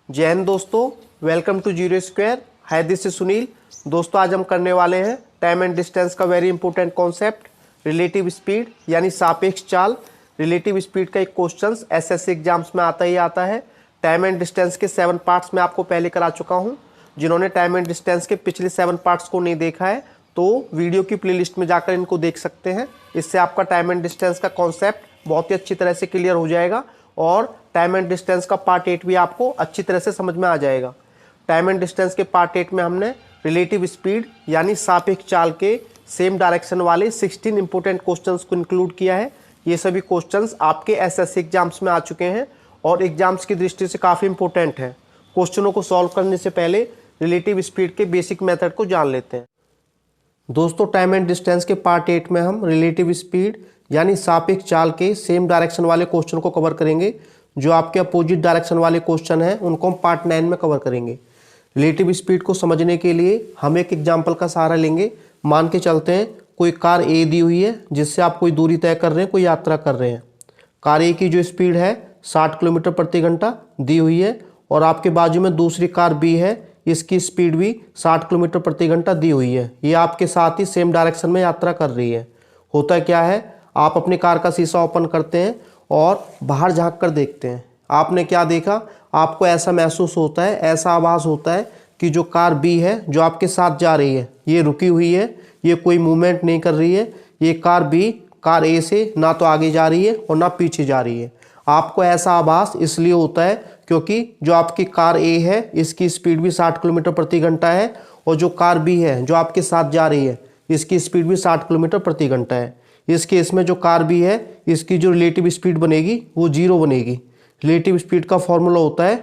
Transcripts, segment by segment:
जय हिंद दोस्तों, welcome to zero square. है दिस इज सुनील। दोस्तों आज हम करने वाले हैं टाइम एंड डिस्टेंस का very important concept, relative speed यानी सापेक्ष चाल। रिलेटिव स्पीड का एक क्वेश्चन एसएससी एग्जाम्स में आता ही आता है। टाइम एंड डिस्टेंस के 7 पार्ट्स में आपको पहले करा चुका हूँ। जिन्होंने टाइम एंड डिस्टेंस के पिछले 7 पार्ट्स को नहीं देखा है तो वीडियो की प्लेलिस्ट में जाकर इनको देख सकते हैं। इससे आपका टाइम एंड डिस्टेंस का कॉन्सेप्ट बहुत ही अच्छी तरह से क्लियर हो जाएगा और टाइम एंड डिस्टेंस का पार्ट 8 भी आपको अच्छी तरह से समझ में आ जाएगा। टाइम एंड डिस्टेंस के पार्ट 8 में हमने रिलेटिव स्पीड यानी सापेक्ष चाल के सेम डायरेक्शन वाले 16 इंपॉर्टेंट क्वेश्चंस को इंक्लूड किया है। ये सभी क्वेश्चंस आपके एसएससी एग्जाम्स में आ चुके हैं और एग्जाम्स की दृष्टि से काफ़ी इंपॉर्टेंट है। क्वेश्चनों को सॉल्व करने से पहले रिलेटिव स्पीड के बेसिक मेथड को जान लेते हैं। दोस्तों टाइम एंड डिस्टेंस के पार्ट 8 में हम रिलेटिव स्पीड यानी सापेक्ष चाल के सेम डायरेक्शन वाले क्वेश्चन को कवर करेंगे। जो आपके अपोजिट डायरेक्शन वाले क्वेश्चन हैं उनको हम पार्ट 9 में कवर करेंगे। रिलेटिव स्पीड को समझने के लिए हम एक एग्जाम्पल का सहारा लेंगे। मान के चलते हैं कोई कार ए दी हुई है जिससे आप कोई दूरी तय कर रहे हैं, कोई यात्रा कर रहे हैं। कार ए की जो स्पीड है 60 किलोमीटर प्रति घंटा दी हुई है और आपके बाजू में दूसरी कार बी है, इसकी स्पीड भी 60 किलोमीटर प्रति घंटा दी हुई है। ये आपके साथ ही सेम डायरेक्शन में यात्रा कर रही है। होता क्या है, आप अपनी कार का शीशा ओपन करते हैं और बाहर झांक कर देखते हैं। आपने क्या देखा, आपको ऐसा महसूस होता है, ऐसा आभास होता है कि जो कार बी है जो आपके साथ जा रही है ये रुकी हुई है, ये कोई मूवमेंट नहीं कर रही है। ये कार बी कार ए से ना तो आगे जा रही है और ना पीछे जा रही है। आपको ऐसा आभास इसलिए होता है क्योंकि जो आपकी कार ए है इसकी स्पीड भी 60 किलोमीटर प्रति घंटा है और जो कार बी है जो आपके साथ जा रही है इसकी स्पीड भी 60 किलोमीटर प्रति घंटा है। इस केस में जो कार बी है इसकी जो रिलेटिव स्पीड बनेगी वो 0 बनेगी। रिलेटिव स्पीड का फॉर्मूला होता है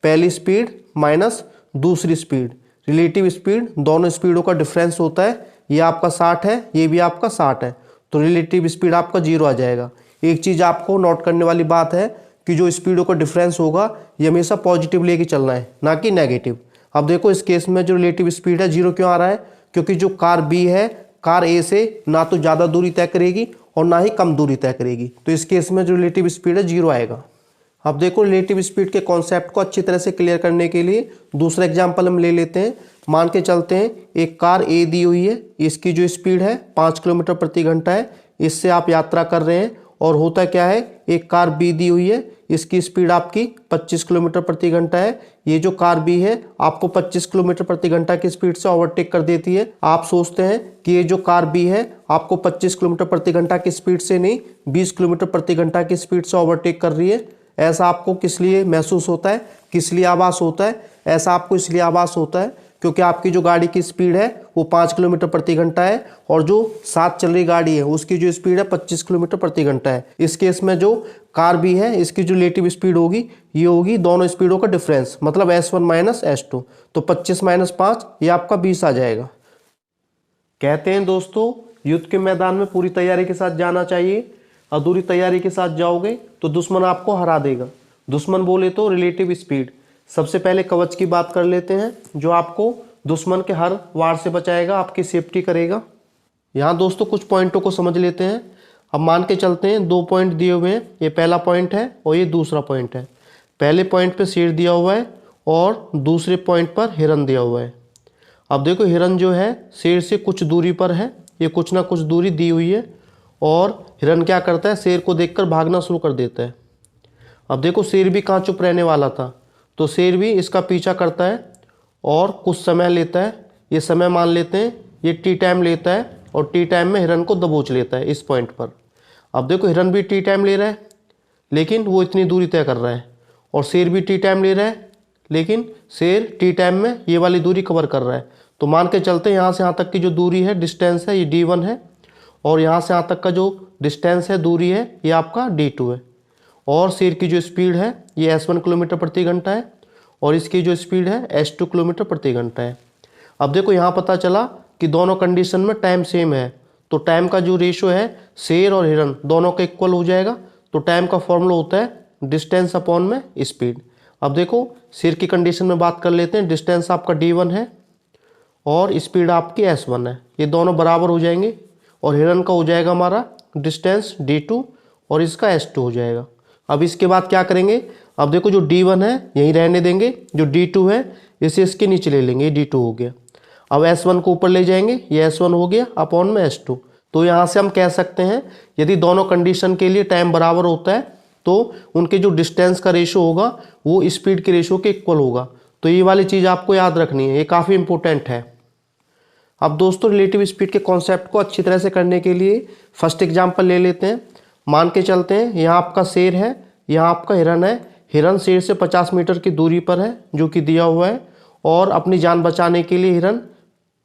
पहली स्पीड माइनस दूसरी स्पीड। रिलेटिव स्पीड दोनों स्पीडों का डिफरेंस होता है। ये आपका 60 है, ये भी आपका 60 है, तो रिलेटिव स्पीड आपका 0 आ जाएगा। एक चीज़ आपको नोट करने वाली बात है कि जो स्पीडों का डिफरेंस होगा ये हमेशा पॉजिटिव लेके चलना है, ना कि नेगेटिव। अब देखो इस केस में जो रिलेटिव स्पीड है 0 क्यों आ रहा है, क्योंकि जो कार बी है कार ए से ना तो ज़्यादा दूरी तय करेगी और ना ही कम दूरी तय करेगी, तो इस केस में जो रिलेटिव स्पीड है 0 आएगा। अब देखो रिलेटिव स्पीड के कॉन्सेप्ट को अच्छी तरह से क्लियर करने के लिए दूसरा एग्जाम्पल हम ले लेते हैं। मान के चलते हैं एक कार ए दी हुई है, इसकी जो स्पीड है 5 किलोमीटर प्रति घंटा है, इससे आप यात्रा कर रहे हैं। और होता क्या है, एक कार बी दी हुई है, इसकी स्पीड आपकी 25 किलोमीटर प्रति घंटा है। ये जो कार बी है आपको 25 किलोमीटर प्रति घंटा की स्पीड से ओवरटेक कर देती है। आप सोचते हैं कि ये जो कार बी है आपको 25 किलोमीटर प्रति घंटा की स्पीड से नहीं 20 किलोमीटर प्रति घंटा की स्पीड से ओवरटेक कर रही है। ऐसा आपको किस लिए महसूस होता है, किस लिए आभास होता है? ऐसा आपको इसलिए आभास होता है क्योंकि आपकी जो गाड़ी की स्पीड है वो 5 किलोमीटर प्रति घंटा है और जो साथ चल रही गाड़ी है उसकी जो स्पीड है 25 किलोमीटर प्रति घंटा है। इस केस में जो कार भी है इसकी जो रिलेटिव स्पीड होगी ये होगी दोनों स्पीडों का डिफरेंस, मतलब S1 माइनस S2, तो 25 माइनस 5 ये आपका 20 आ जाएगा। कहते हैं दोस्तों युद्ध के मैदान में पूरी तैयारी के साथ जाना चाहिए। अधूरी तैयारी के साथ जाओगे तो दुश्मन आपको हरा देगा। दुश्मन बोले तो रिलेटिव स्पीड। सबसे पहले कवच की बात कर लेते हैं जो आपको दुश्मन के हर वार से बचाएगा, आपकी सेफ्टी करेगा। यहाँ दोस्तों कुछ पॉइंटों को समझ लेते हैं। अब मान के चलते हैं 2 पॉइंट दिए हुए हैं, ये पहला पॉइंट है और ये दूसरा पॉइंट है। पहले पॉइंट पे शेर दिया हुआ है और दूसरे पॉइंट पर हिरन दिया हुआ है। अब देखो हिरन जो है शेर से कुछ दूरी पर है, ये कुछ ना कुछ दूरी दी हुई है और हिरन क्या करता है, शेर को देखकर भागना शुरू कर देता है। अब देखो शेर भी कहाँ चुप रहने वाला था, तो शेर भी इसका पीछा करता है और कुछ समय लेता है। ये समय मान लेते हैं ये टी टाइम लेता है और टी टाइम में हिरन को दबोच लेता है इस पॉइंट पर। अब देखो हिरन भी टी टाइम ले रहा है लेकिन वो इतनी दूरी तय कर रहा है और शेर भी टी टाइम ले रहा है लेकिन शेर टी टाइम में ये वाली दूरी कवर कर रहा है। तो मान के चलते हैं यहाँ से यहाँ तक की जो दूरी है डिस्टेंस है ये D1 है और यहाँ से यहाँ तक का जो डिस्टेंस है दूरी है ये आपका D2 है और शेर की जो स्पीड है ये S1 किलोमीटर प्रति घंटा है और इसकी जो स्पीड है S2 किलोमीटर प्रति घंटा है। अब देखो यहाँ पता चला कि दोनों कंडीशन में टाइम सेम है, तो टाइम का जो रेशो है शेर और हिरन दोनों का इक्वल हो जाएगा। तो टाइम का फॉर्मूला होता है डिस्टेंस अपॉन में स्पीड। अब देखो शेर की कंडीशन में बात कर लेते हैं। डिस्टेंस आपका D1 है और स्पीड आपकी S1 है, ये दोनों बराबर हो जाएंगे और हिरन का हो जाएगा हमारा डिस्टेंस D2 और इसका S2 हो जाएगा। अब इसके बाद क्या करेंगे, अब देखो जो D1 है यहीं रहने देंगे, जो D2 है इसे इसके नीचे ले लेंगे, ये D2 हो गया। अब S1 को ऊपर ले जाएंगे, ये S1 हो गया अपॉन में S2। तो यहाँ से हम कह सकते हैं यदि दोनों कंडीशन के लिए टाइम बराबर होता है तो उनके जो डिस्टेंस का रेशो होगा वो स्पीड के रेशो के इक्वल होगा। तो ये वाली चीज़ आपको याद रखनी है, ये काफ़ी इंपॉर्टेंट है। अब दोस्तों रिलेटिव स्पीड के कॉन्सेप्ट को अच्छी तरह से करने के लिए फर्स्ट एग्जाम्पल ले लेते हैं। मान के चलते हैं यहाँ आपका शेर है, यहाँ आपका हिरन है। हिरन शेर से 50 मीटर की दूरी पर है जो कि दिया हुआ है, और अपनी जान बचाने के लिए हिरन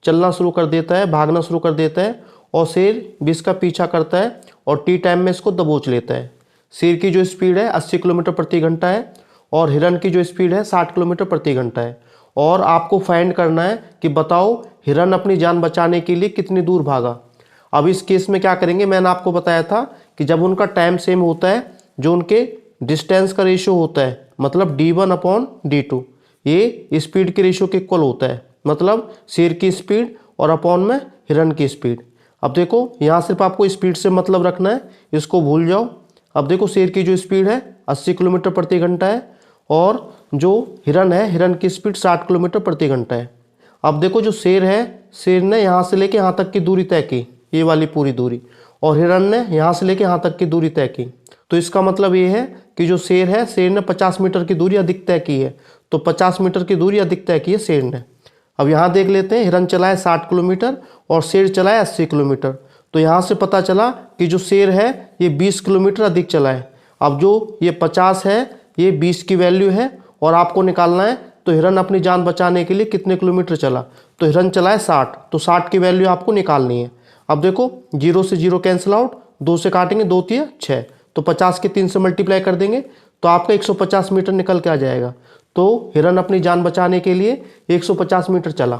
चलना शुरू कर देता है, भागना शुरू कर देता है, और शेर भी इसका पीछा करता है और टी टाइम में इसको दबोच लेता है। शेर की जो स्पीड है 80 किलोमीटर प्रति घंटा है और हिरन की जो स्पीड है 60 किलोमीटर प्रति घंटा है। और आपको फाइंड करना है कि बताओ हिरन अपनी जान बचाने के लिए कितनी दूर भागा। अब इस केस में क्या करेंगे, मैंने आपको बताया था कि जब उनका टाइम सेम होता है, जो उनके डिस्टेंस का रेशियो होता है, मतलब D1 अपॉन D2, ये स्पीड के रेशियो के इक्वल होता है, मतलब शेर की स्पीड और अपॉन में हिरन की स्पीड। अब देखो यहाँ सिर्फ आपको स्पीड से मतलब रखना है, इसको भूल जाओ। अब देखो शेर की जो स्पीड है 80 किलोमीटर प्रति घंटा है और जो हिरन है, हिरन की स्पीड 60 किलोमीटर प्रति घंटा है। अब देखो जो शेर है, शेर ने यहाँ से लेके यहाँ तक की दूरी तय की, ये वाली पूरी दूरी, और हिरन ने यहाँ से लेके यहाँ तक की दूरी तय की। तो इसका मतलब ये है कि जो शेर है, शेर ने 50 मीटर की दूरी अधिक तय की है, तो 50 मीटर की दूरी अधिक तय की है शेर ने। अब यहाँ देख लेते हैं, हिरन चलाए 60 किलोमीटर और शेर चलाए 80 किलोमीटर। तो यहाँ से पता चला कि जो शेर है ये 20 किलोमीटर अधिक चला है। अब जो ये 50 है, ये 20 की वैल्यू है और आपको निकालना है तो हिरन अपनी जान बचाने के लिए कितने किलोमीटर चला। तो हिरन चलाए 60, तो 60 की वैल्यू आपको निकालनी है। अब देखो 0 से 0 कैंसिल आउट, 2 से काटेंगे, 2 3 6, तो 50 के 3 से मल्टीप्लाई कर देंगे तो आपका 150 मीटर निकल के आ जाएगा। तो हिरन अपनी जान बचाने के लिए 150 मीटर चला।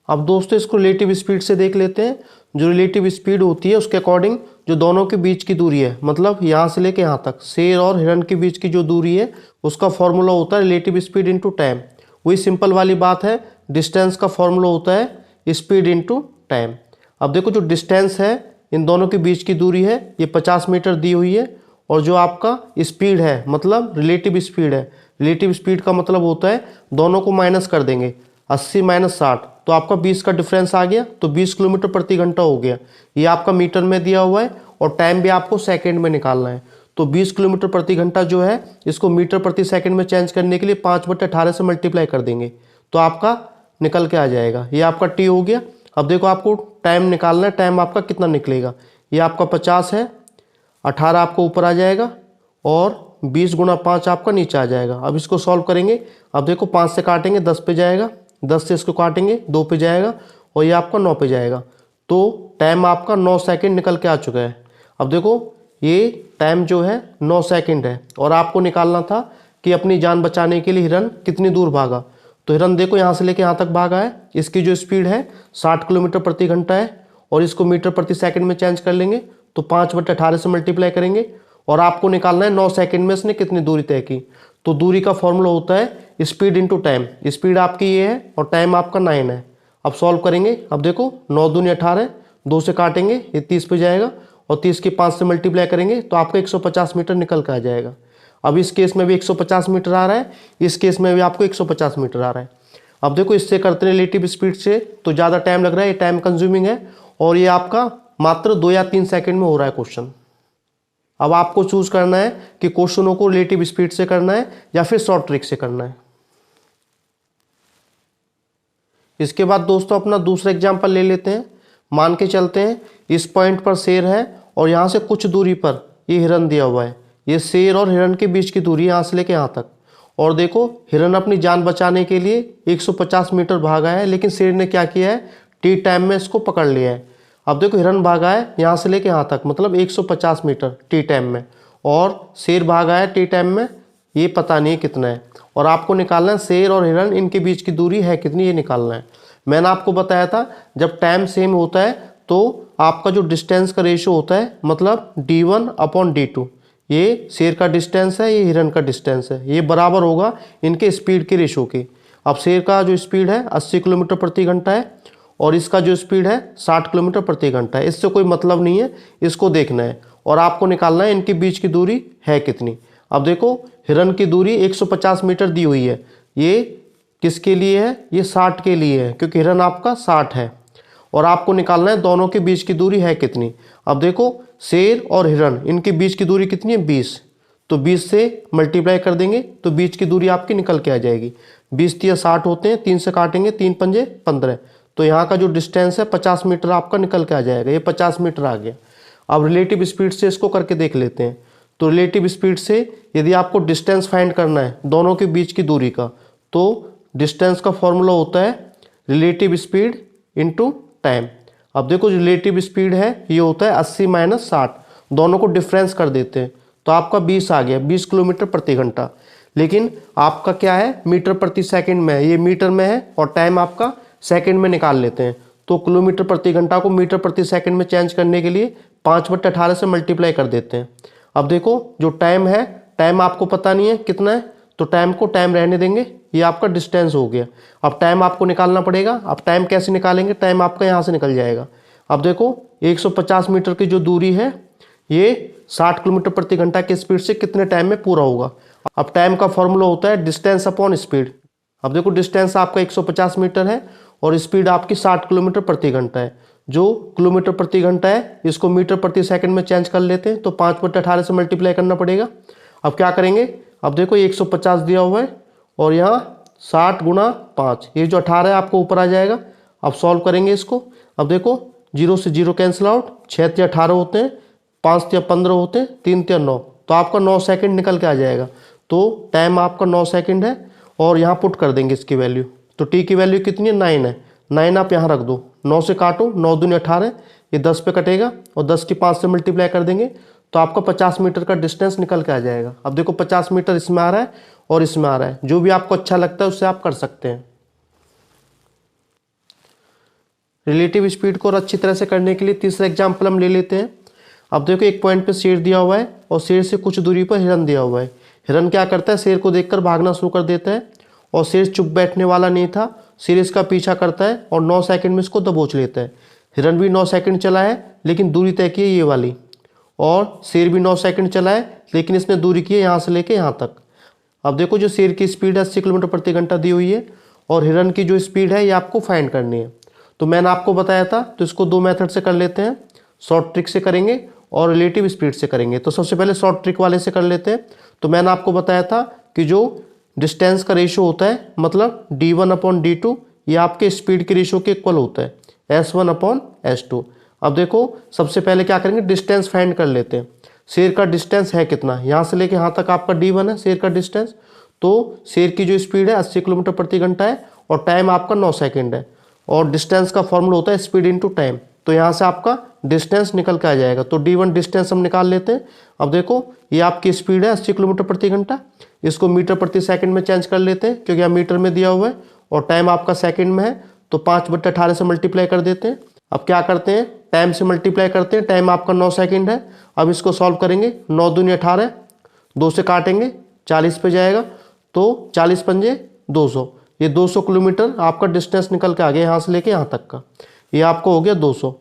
अब दोस्तों इसको रिलेटिव स्पीड से देख लेते हैं। जो रिलेटिव स्पीड होती है उसके अकॉर्डिंग जो दोनों के बीच की दूरी है, मतलब यहाँ से लेके यहाँ तक शेर और हिरन के बीच की जो दूरी है, उसका फॉर्मूला होता है रिलेटिव स्पीड इंटू टाइम। वही सिंपल वाली बात है, डिस्टेंस का फॉर्मूला होता है स्पीड इंटू टाइम। अब देखो जो डिस्टेंस है, इन दोनों के बीच की दूरी है, ये 50 मीटर दी हुई है, और जो आपका स्पीड है मतलब रिलेटिव स्पीड है, रिलेटिव स्पीड का मतलब होता है दोनों को माइनस कर देंगे, 80 माइनस 60, तो आपका 20 का डिफरेंस आ गया, तो 20 किलोमीटर प्रति घंटा हो गया। ये आपका मीटर में दिया हुआ है और टाइम भी आपको सेकंड में निकालना है। तो 20 किलोमीटर प्रति घंटा जो है इसको मीटर प्रति सेकंड में चेंज करने के लिए 5/18 से मल्टीप्लाई कर देंगे तो आपका निकल के आ जाएगा। ये आपका टी हो गया। अब देखो आपको टाइम निकालना है, टाइम आपका कितना निकलेगा, ये आपका 50 है, 18 आपको ऊपर आ जाएगा और 20 गुणा 5 आपका नीचे आ जाएगा। अब इसको सॉल्व करेंगे। अब देखो 5 से काटेंगे 10 पे जाएगा, 10 से इसको काटेंगे 2 पे जाएगा और ये आपका 9 पे जाएगा। तो टाइम आपका 9 सेकंड निकल के आ चुका है। अब देखो ये टाइम जो है 9 सेकंड है और आपको निकालना था कि अपनी जान बचाने के लिए हिरन कितनी दूर भागा। तो हिरन देखो यहाँ से लेके यहाँ तक भागा है, इसकी जो स्पीड है 60 किलोमीटर प्रति घंटा है और इसको मीटर प्रति सेकंड में चेंज कर लेंगे तो 5/18 से मल्टीप्लाई करेंगे और आपको निकालना है 9 सेकंड में इसने कितनी दूरी तय की। तो दूरी का फॉर्मूला होता है स्पीड इंटू टाइम। स्पीड आपकी ये है और टाइम आपका 9 है। अब सॉल्व करेंगे। अब देखो 9 दूनी 18, 2 से काटेंगे ये 30 पे जाएगा और 30 की 5 से मल्टीप्लाई करेंगे तो आपका 150 मीटर निकल कर आ जाएगा। अब इस केस में भी 150 मीटर आ रहा है, इस केस में भी आपको 150 मीटर आ रहा है। अब देखो इससे करते हैं रिलेटिव स्पीड से तो ज़्यादा टाइम लग रहा है, ये टाइम कंज्यूमिंग है और ये आपका मात्र 2 या 3 सेकंड में हो रहा है क्वेश्चन। अब आपको चूज करना है कि क्वेश्चनों को रिलेटिव स्पीड से करना है या फिर शॉर्ट ट्रिक से करना है। इसके बाद दोस्तों अपना दूसरा एग्जांपल ले लेते हैं। मान के चलते हैं इस पॉइंट पर शेर है और यहाँ से कुछ दूरी पर ये हिरन दिया हुआ है। ये शेर और हिरन के बीच की दूरी यहाँ से लेके यहाँ तक, और देखो हिरन अपनी जान बचाने के लिए 150 मीटर भागा है, लेकिन शेर ने क्या किया है, टी टाइम में इसको पकड़ लिया है। अब देखो हिरन भागा है यहाँ से लेके यहाँ तक, मतलब 150 मीटर टी टाइम में, और शेर भागा है टी टाइम में ये पता नहीं कितना है, और आपको निकालना है शेर और हिरन इनके बीच की दूरी है कितनी, ये निकालना है। मैंने आपको बताया था जब टाइम सेम होता है तो आपका जो डिस्टेंस का रेशियो होता है, मतलब D1 अपॉन D2, ये शेर का डिस्टेंस है, ये हिरन का डिस्टेंस है, ये बराबर होगा इनके स्पीड के रेशियो के। अब शेर का जो स्पीड है 80 किलोमीटर प्रति घंटा है और इसका जो स्पीड है 60 किलोमीटर प्रति घंटा है। इससे कोई मतलब नहीं है, इसको देखना है और आपको निकालना है इनके बीच की दूरी है कितनी। अब देखो हिरन की दूरी 150 मीटर दी हुई है, ये किसके लिए है, ये 60 के लिए है क्योंकि हिरन आपका 60 है और आपको निकालना है दोनों के बीच की दूरी है कितनी। अब देखो शेर और हिरन इनके बीच की दूरी कितनी है 20, तो 20 से मल्टीप्लाई कर देंगे तो बीच की दूरी आपकी निकल के आ जाएगी। 20 या 60 होते हैं, 3 से काटेंगे 3 पंजे 15, तो यहाँ का जो डिस्टेंस है 50 मीटर आपका निकल के आ जाएगा, ये 50 मीटर आ गया। अब रिलेटिव स्पीड से इसको करके देख लेते हैं। तो रिलेटिव स्पीड से यदि आपको डिस्टेंस फाइंड करना है दोनों के बीच की दूरी का, तो डिस्टेंस का फॉर्मूला होता है रिलेटिव स्पीड इनटू टाइम। अब देखो रिलेटिव स्पीड है ये होता है 80 माइनस 60, दोनों को डिफरेंस कर देते हैं तो आपका 20 आ गया, 20 किलोमीटर प्रति घंटा। लेकिन आपका क्या है मीटर प्रति सेकंड में है, ये मीटर में है और टाइम आपका सेकंड में निकाल लेते हैं। तो किलोमीटर प्रति घंटा को मीटर प्रति सेकंड में चेंज करने के लिए 5/18 से मल्टीप्लाई कर देते हैं। अब देखो जो टाइम है, टाइम आपको पता नहीं है कितना है, तो टाइम को टाइम रहने देंगे, ये आपका डिस्टेंस हो गया। अब टाइम आपको निकालना पड़ेगा। अब टाइम कैसे निकालेंगे, टाइम आपका यहाँ से निकल जाएगा। अब देखो 150 मीटर की जो दूरी है ये 60 किलोमीटर प्रति घंटा की स्पीड से कितने टाइम में पूरा होगा। अब टाइम का फॉर्मूला होता है डिस्टेंस अपॉन स्पीड। अब देखो डिस्टेंस आपका 150 मीटर है और स्पीड आपकी 60 किलोमीटर प्रति घंटा है। जो किलोमीटर प्रति घंटा है इसको मीटर प्रति सेकंड में चेंज कर लेते हैं, तो 5/18 से मल्टीप्लाई करना पड़ेगा। अब क्या करेंगे, अब देखो 150 दिया हुआ है और यहाँ 60 गुणा 5, ये जो 18 है आपको ऊपर आ जाएगा। अब सॉल्व करेंगे इसको। अब देखो 0 से 0 कैंसिल आउट, 6 या 18 होते हैं, 5 या 15 होते हैं, 3 या 9, तो आपका 9 सेकंड निकल के आ जाएगा। तो टाइम आपका 9 सेकंड है और यहाँ पुट कर देंगे इसकी वैल्यू। तो टी की वैल्यू कितनी है 9 है, 9 आप यहाँ रख दो, 9 से काटो, 9 दूनी 18, ये 10 पे कटेगा और 10 की 5 से मल्टीप्लाई कर देंगे तो आपका 50 मीटर का डिस्टेंस निकल के आ जाएगा। अब देखो 50 मीटर इसमें आ रहा है और इसमें आ रहा है, जो भी आपको अच्छा लगता है उससे आप कर सकते हैं। रिलेटिव स्पीड को और अच्छी तरह से करने के लिए तीसरा एग्जाम्पल हम ले लेते हैं। अब देखो एक पॉइंट पे शेर दिया हुआ है और शेर से कुछ दूरी पर हिरन दिया हुआ है। हिरन क्या करता है, शेर को देखकर भागना शुरू कर देता है और शेर चुप बैठने वाला नहीं था, शेर इसका पीछा करता है और 9 सेकंड में इसको दबोच लेता है। हिरन भी 9 सेकंड चला है लेकिन दूरी तय की है ये वाली, और शेर भी 9 सेकंड चला है लेकिन इसने दूरी की है यहाँ से लेके यहाँ तक। अब देखो जो शेर की स्पीड है 80 किलोमीटर प्रति घंटा दी हुई है और हिरन की जो स्पीड है ये आपको फाइंड करनी है। तो मैंने आपको बताया था, तो इसको 2 मेथड से कर लेते हैं, शॉर्ट ट्रिक से करेंगे और रिलेटिव स्पीड से करेंगे। तो सबसे पहले शॉर्ट ट्रिक वाले से कर लेते हैं। तो मैंने आपको बताया था कि जो डिस्टेंस का रेशियो होता है, मतलब d1/d2, ये आपके स्पीड के रेशियो के इक्वल होता है, s1/s2। अब देखो सबसे पहले क्या करेंगे, डिस्टेंस फाइंड कर लेते हैं। शेर का डिस्टेंस है कितना, यहाँ से लेके यहाँ तक आपका d1 है शेर का डिस्टेंस। तो शेर की जो स्पीड है 80 किलोमीटर प्रति घंटा है और टाइम आपका 9 सेकंड है और डिस्टेंस का फॉर्मूला होता है स्पीड इनटू टाइम। तो यहाँ से आपका डिस्टेंस निकल के आ जाएगा। तो d1 डिस्टेंस हम निकाल लेते हैं। अब देखो ये आपकी स्पीड है 80 किलोमीटर प्रति घंटा, इसको मीटर प्रति सेकंड में चेंज कर लेते हैं क्योंकि यहाँ मीटर में दिया हुआ है और टाइम आपका सेकंड में है, तो 5/18 से मल्टीप्लाई कर देते हैं। अब क्या करते हैं, टाइम से मल्टीप्लाई करते हैं, टाइम आपका 9 सेकंड है। अब इसको सॉल्व करेंगे, 9 दूनी 18, 2 से काटेंगे 40 पे जाएगा, तो 40 पंजे 200, ये 200 किलोमीटर आपका डिस्टेंस निकल के आ गया यहाँ से लेके यहाँ तक का, ये आपको हो गया 200।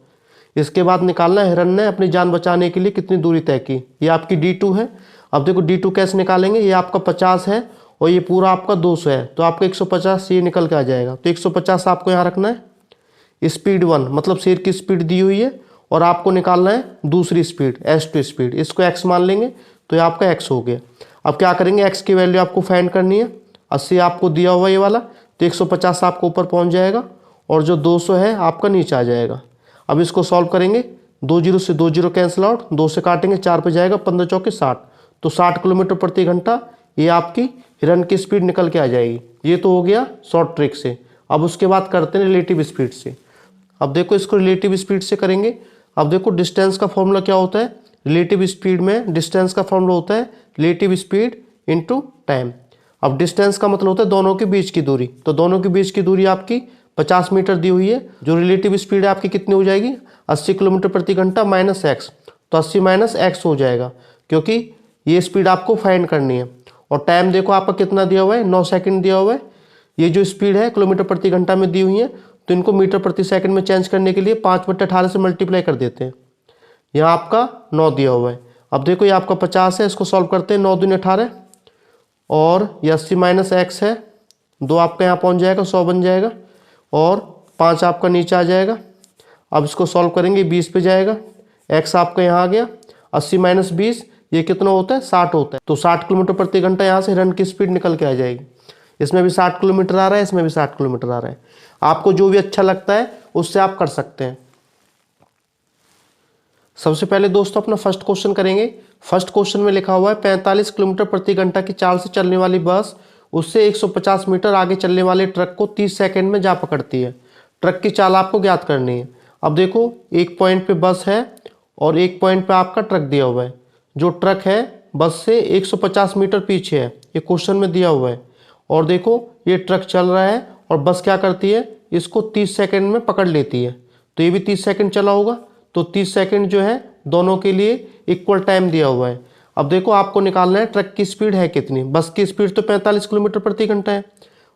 इसके बाद निकालना है हिरन ने अपनी जान बचाने के लिए कितनी दूरी तय की, ये आपकी d2 है। अब देखो d2 कैसे निकालेंगे, ये आपका 50 है और ये पूरा आपका 200 है, तो आपका 150 ये निकल के आ जाएगा। तो 150 आपको यहाँ रखना है। स्पीड 1 मतलब शेर की स्पीड दी हुई है और आपको निकालना है दूसरी स्पीड s2 स्पीड, इसको x मान लेंगे तो ये आपका x हो गया। अब क्या करेंगे, x की वैल्यू आपको फाइंड करनी है। 80 आपको दिया हुआ ये वाला, तो 150 आपको ऊपर पहुँच जाएगा और जो 200 है आपका नीचे आ जाएगा। अब इसको सॉल्व करेंगे, 2 0 से 2 0 कैंसिल आउट, 2 से काटेंगे 4 पे जाएगा, 15 चौके 60, तो 60 किलोमीटर प्रति घंटा ये आपकी हिरन की स्पीड निकल के आ जाएगी। ये तो हो गया शॉर्ट ट्रिक से। अब उसके बाद करते हैं रिलेटिव स्पीड से। अब देखो इसको रिलेटिव स्पीड से करेंगे। अब देखो डिस्टेंस का फॉर्मूला क्या होता है, रिलेटिव स्पीड में डिस्टेंस का फॉर्मूला होता है रिलेटिव स्पीड इनटू टाइम। अब डिस्टेंस का मतलब होता है दोनों के बीच की दूरी, तो दोनों के बीच की दूरी आपकी 50 मीटर दी हुई है। जो रिलेटिव स्पीड है आपकी कितनी हो जाएगी, 80 किलोमीटर प्रति घंटा माइनस x, तो 80 माइनस x हो जाएगा क्योंकि ये स्पीड आपको फाइंड करनी है। और टाइम देखो आपका कितना दिया हुआ है, 9 सेकंड दिया हुआ है। ये जो स्पीड है किलोमीटर प्रति घंटा में दी हुई है, तो इनको मीटर प्रति सेकंड में चेंज करने के लिए 5/18 से मल्टीप्लाई कर देते हैं। यहाँ आपका 9 दिया हुआ है। अब देखो ये आपका 50 है, इसको सॉल्व करते हैं। 9 दूनी 18 और ये 80 माइनस एक्स है, 2 आपका यहाँ पहुँच जाएगा, 100 बन जाएगा और 5 आपका नीचे आ जाएगा। अब इसको सॉल्व करेंगे, 20 पे जाएगा, एक्स आपका यहाँ आ गया। 80 माइनस 20 ये कितना होता है, 60 होता है। तो 60 किलोमीटर प्रति घंटा यहाँ से रन की स्पीड निकल के आ जाएगी। इसमें भी 60 किलोमीटर आ रहा है, इसमें भी 60 किलोमीटर आ रहा है। आपको जो भी अच्छा लगता है उससे आप कर सकते हैं। सबसे पहले दोस्तों अपना फर्स्ट क्वेश्चन करेंगे। फर्स्ट क्वेश्चन में लिखा हुआ है 45 किलोमीटर प्रति घंटा की चाल से चलने वाली बस उससे 150 मीटर आगे चलने वाले ट्रक को 30 सेकंड में जा पकड़ती है। ट्रक की चाल आपको ज्ञात करनी है। अब देखो एक पॉइंट पे बस है और एक पॉइंट पे आपका ट्रक दिया हुआ है। जो ट्रक है बस से 150 मीटर पीछे है, ये क्वेश्चन में दिया हुआ है। और देखो ये ट्रक चल रहा है और बस क्या करती है, इसको 30 सेकंड में पकड़ लेती है। तो ये भी 30 सेकंड चला होगा, तो 30 सेकंड जो है दोनों के लिए इक्वल टाइम दिया हुआ है। अब देखो आपको निकालना है ट्रक की स्पीड है कितनी। बस की स्पीड तो 45 किलोमीटर प्रति घंटा है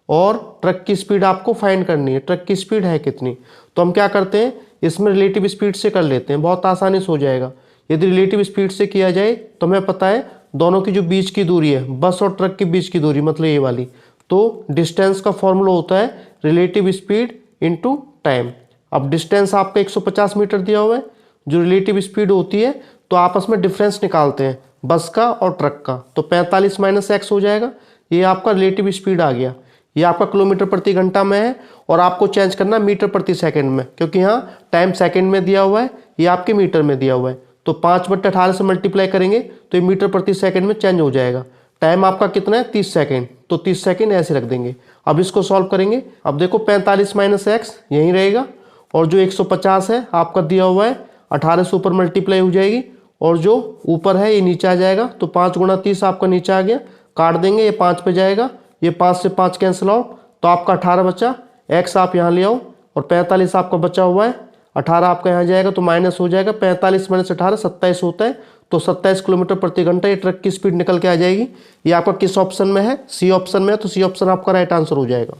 और ट्रक की स्पीड आपको फाइंड करनी है, ट्रक की स्पीड है कितनी। तो हम क्या करते हैं, इसमें रिलेटिव स्पीड से कर लेते हैं, बहुत आसानी से हो जाएगा। यदि रिलेटिव स्पीड से किया जाए तो हमें पता है दोनों की जो बीच की दूरी है, बस और ट्रक के बीच की दूरी, मतलब ये वाली, तो डिस्टेंस का फॉर्मूला होता है रिलेटिव स्पीड इंटू टाइम। अब डिस्टेंस आपका 150 मीटर दिया हुआ है, जो रिलेटिव स्पीड होती है तो आपस में डिफरेंस निकालते हैं बस का और ट्रक का। तो 45 माइनस एक्स हो जाएगा, ये आपका रिलेटिव स्पीड आ गया। ये आपका किलोमीटर प्रति घंटा में है और आपको चेंज करना मीटर प्रति सेकंड में, क्योंकि यहाँ टाइम सेकंड में दिया हुआ है, ये आपके मीटर में दिया हुआ है। तो 5/18 से मल्टीप्लाई करेंगे तो ये मीटर प्रति सेकंड में चेंज हो जाएगा। टाइम आपका कितना है, 30 सेकंड, तो 30 सेकंड ऐसे रख देंगे। अब इसको सॉल्व करेंगे। अब देखो 45 माइनस एक्स यहीं रहेगा और जो 150 है आपका दिया हुआ है 18 से ऊपर मल्टीप्लाई हो जाएगी और जो ऊपर है ये नीचे आ जाएगा। तो 5 गुणा 30 आपका नीचे आ गया, काट देंगे, ये 5 पे जाएगा, ये 5 से 5 कैंसिल आउट, तो आपका 18 बचा। एक्स आप यहाँ ले आओ और 45 आपका बचा हुआ है, 18 आपका यहाँ जाएगा तो माइनस हो जाएगा। 45 माइनस 18 27 होता है, तो 27 किलोमीटर प्रति घंटा ये ट्रक की स्पीड निकल के आ जाएगी। ये आपका किस ऑप्शन में है, सी ऑप्शन में है, तो सी ऑप्शन आपका राइट आंसर हो जाएगा।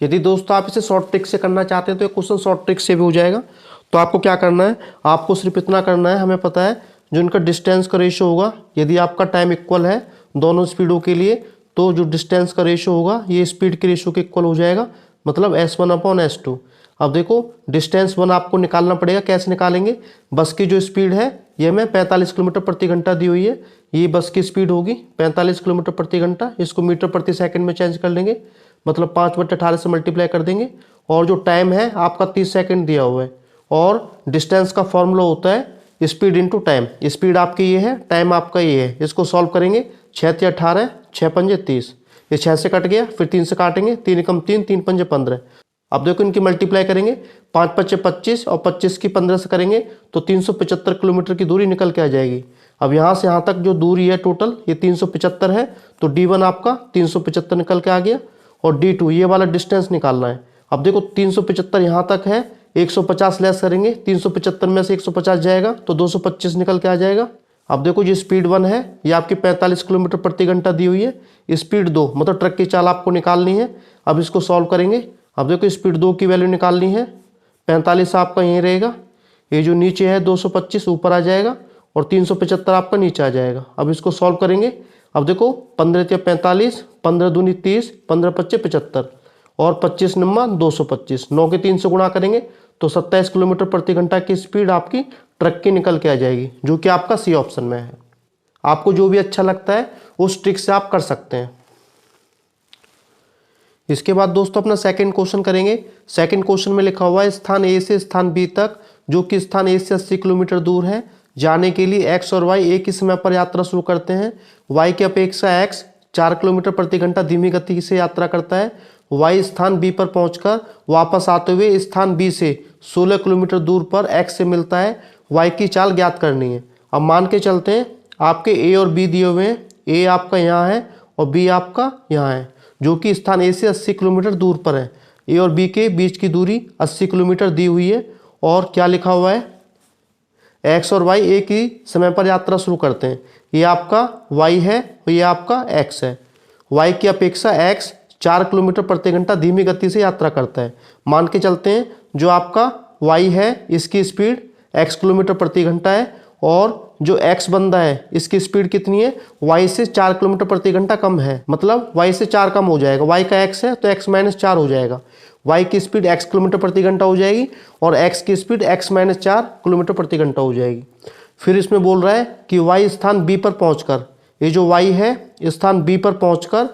यदि दोस्तों आप इसे शॉर्ट ट्रिक से करना चाहते हैं तो ये क्वेश्चन शॉर्ट ट्रिक से भी हो जाएगा। तो आपको क्या करना है, आपको सिर्फ इतना करना है, हमें पता है जो इनका डिस्टेंस का रेशियो होगा, यदि आपका टाइम इक्वल है दोनों स्पीडों के लिए, तो जो डिस्टेंस का रेशियो होगा ये स्पीड के रेशियो के इक्वल हो जाएगा, मतलब S1/S2। अब देखो डिस्टेंस 1 आपको निकालना पड़ेगा। कैसे निकालेंगे, बस की जो स्पीड है ये हमें 45 किलोमीटर प्रति घंटा दी हुई है, ये बस की स्पीड होगी 45 किलोमीटर प्रति घंटा। इसको मीटर प्रति सेकंड में चेंज कर लेंगे, मतलब 5/18 से मल्टीप्लाई कर देंगे। और जो टाइम है आपका 30 सेकंड दिया हुआ है और डिस्टेंस का फॉर्मूला होता है स्पीड इंटू टाइम। स्पीड आपकी ये है, टाइम आपका ये है। इसको सॉल्व करेंगे, 6 × 18, 6×5 30, ये 6 से कट गया, फिर 3 से काटेंगे, 3 × 3, 3×5 15। अब देखो इनकी मल्टीप्लाई करेंगे, 5×5 25 और 25 की 15 से करेंगे तो 375 किलोमीटर की दूरी निकल के आ जाएगी। अब यहाँ से यहाँ तक जो दूरी है टोटल ये 375 है, तो D1 आपका 375 निकल के आ गया और D2 ये वाला डिस्टेंस निकालना है। अब देखो 375 यहाँ तक है, 150 लेस करेंगे, 375 में से 150 जाएगा तो 225 निकल के आ जाएगा। अब देखो जो स्पीड 1 है ये आपकी 45 किलोमीटर प्रति घंटा दी हुई है, स्पीड 2 मतलब ट्रक की चाल आपको निकालनी है। अब इसको सॉल्व करेंगे। अब देखो स्पीड 2 की वैल्यू निकालनी है, 45 आपका यहीं रहेगा, ये जो नीचे है 225 ऊपर आ जाएगा और 375 आपका नीचे आ जाएगा। अब इसको सॉल्व करेंगे। अब देखो 15 × 45, 15 दूनी 30, 15 × 25 75 और 25 नम्मा 225, 9 के 3 से गुणा करेंगे तो 27 किलोमीटर प्रति घंटा की स्पीड आपकी ट्रक की निकल के आ जाएगी, जो कि आपका सी ऑप्शन में है। आपको जो भी अच्छा लगता है उस ट्रिक से आप कर सकते हैं। इसके बाद दोस्तों अपना सेकंड क्वेश्चन करेंगे। सेकंड क्वेश्चन में लिखा हुआ है स्थान ए से स्थान बी तक, जो कि स्थान ए से 80 किलोमीटर दूर है, जाने के लिए एक्स और वाई एक ही समय पर यात्रा शुरू करते हैं। वाई की अपेक्षा एक्स 4 किलोमीटर प्रति घंटा धीमी गति से यात्रा करता है। वाई स्थान बी पर पहुंचकर वापस आते हुए स्थान बी से 16 किलोमीटर दूर पर एक्स से मिलता है। वाई की चाल ज्ञात करनी है। अब मान के चलते हैं आपके ए और बी दिए हुए हैं, ए आपका यहाँ है और बी आपका यहाँ है, जो कि स्थान ए से 80 किलोमीटर दूर पर है। ए और बी के बीच की दूरी 80 किलोमीटर दी हुई है और क्या लिखा हुआ है, एक्स और वाई एक ही समय पर यात्रा शुरू करते हैं। ये आपका वाई है और ये आपका एक्स है। वाई की अपेक्षा एक्स 4 किलोमीटर प्रति घंटा धीमी गति से यात्रा करता है। मान के चलते हैं जो आपका वाई है इसकी स्पीड x किलोमीटर प्रति घंटा है और जो x बंदा है इसकी स्पीड कितनी है, y से 4 किलोमीटर प्रति घंटा कम है, मतलब y से 4 कम हो जाएगा। y का x है तो x माइनस 4 हो जाएगा, y की स्पीड x किलोमीटर प्रति घंटा हो जाएगी और x की स्पीड x माइनस 4 किलोमीटर प्रति घंटा हो जाएगी। फिर इसमें बोल रहा है कि y स्थान b पर पहुंचकर, ये जो y है स्थान b पर पहुंचकर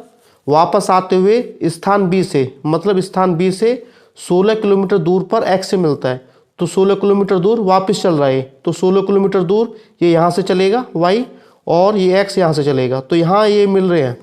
वापस आते हुए स्थान b से, मतलब स्थान b से 16 किलोमीटर दूर पर x से मिलता है, तो 16 किलोमीटर दूर वापस चल रहा है, तो 16 किलोमीटर दूर ये यहाँ से चलेगा y और ये x यहाँ से चलेगा, तो यहाँ ये मिल रहे हैं।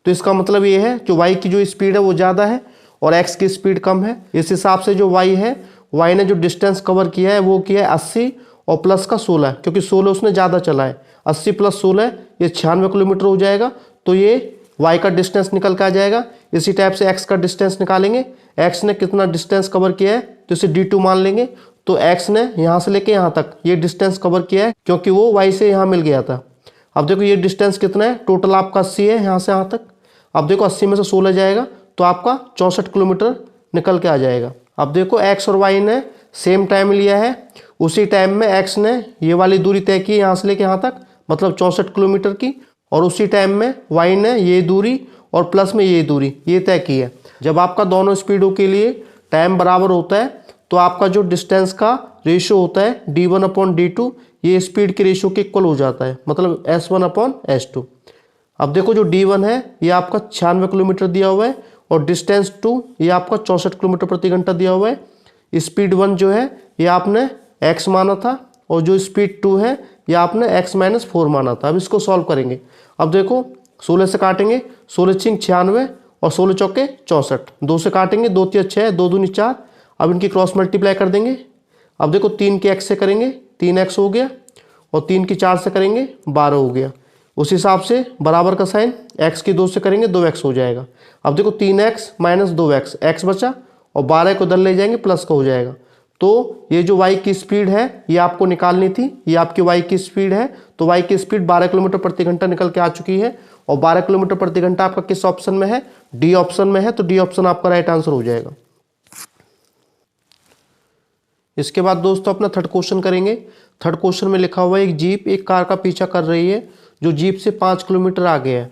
तो इसका मतलब ये है जो y की जो स्पीड है वो ज़्यादा है और x की स्पीड कम है। इस हिसाब से जो y है, y ने जो डिस्टेंस कवर किया है वो किया है 80 और प्लस का 16, क्योंकि 16 उसने ज़्यादा चला है। 80 प्लस 16 ये 96 किलोमीटर हो जाएगा, तो ये y का डिस्टेंस निकल के आ जाएगा। इसी टाइप से x का डिस्टेंस निकालेंगे, x ने कितना डिस्टेंस कवर किया है तो इसे d2 मान लेंगे, तो x ने यहाँ से लेके यहाँ तक ये डिस्टेंस कवर किया है क्योंकि वो y से यहाँ मिल गया था। अब देखो ये डिस्टेंस कितना है, टोटल आपका 80 है यहाँ से यहाँ तक। अब देखो 80 में से 16 जाएगा तो आपका 64 किलोमीटर निकल के आ जाएगा। अब देखो x और y ने सेम टाइम लिया है, उसी टाइम में x ने ये वाली दूरी तय की यहाँ से लेके यहाँ तक, मतलब 64 किलोमीटर की, और उसी टाइम में y ने ये दूरी और प्लस में ये दूरी ये तय की है। जब आपका दोनों स्पीडों के लिए टाइम बराबर होता है तो आपका जो डिस्टेंस का रेशियो होता है d1/d2 ये स्पीड के रेशियो के इक्वल हो जाता है, मतलब s1/s2। अब देखो जो d1 है ये आपका 96 किलोमीटर दिया हुआ है और डिस्टेंस 2 ये आपका 64 किलोमीटर प्रति घंटा दिया हुआ है। स्पीड 1 जो है ये आपने x माना था और जो स्पीड 2 है ये आपने x माइनस 4 माना था। अब इसको सॉल्व करेंगे। अब देखो 16 से काटेंगे, 16 छिंग 96 और 16 चौके 64, 2 से काटेंगे, 2 तिया 6, 2 दूनी 4। अब इनकी क्रॉस मल्टीप्लाई कर देंगे। अब देखो 3 के x से करेंगे 3x हो गया और 3 की 4 से करेंगे 12 हो गया। उस हिसाब से बराबर का साइन x की 2 से करेंगे 2x हो जाएगा। अब देखो 3x माइनस 2x, x बचा और 12 को इधर ले जाएंगे प्लस का हो जाएगा। तो ये जो y की स्पीड है ये आपको निकालनी थी, ये आपकी y की स्पीड है, तो y की स्पीड 12 किलोमीटर प्रति घंटा निकल के आ चुकी है और 12 किलोमीटर प्रति घंटा आपका किस ऑप्शन में है, डी ऑप्शन में है, तो डी ऑप्शन आपका राइट आंसर हो जाएगा। इसके बाद दोस्तों अपना थर्ड क्वेश्चन करेंगे। थर्ड क्वेश्चन में लिखा हुआ है एक जीप एक कार का पीछा कर रही है जो जीप से 5 किलोमीटर आगे है।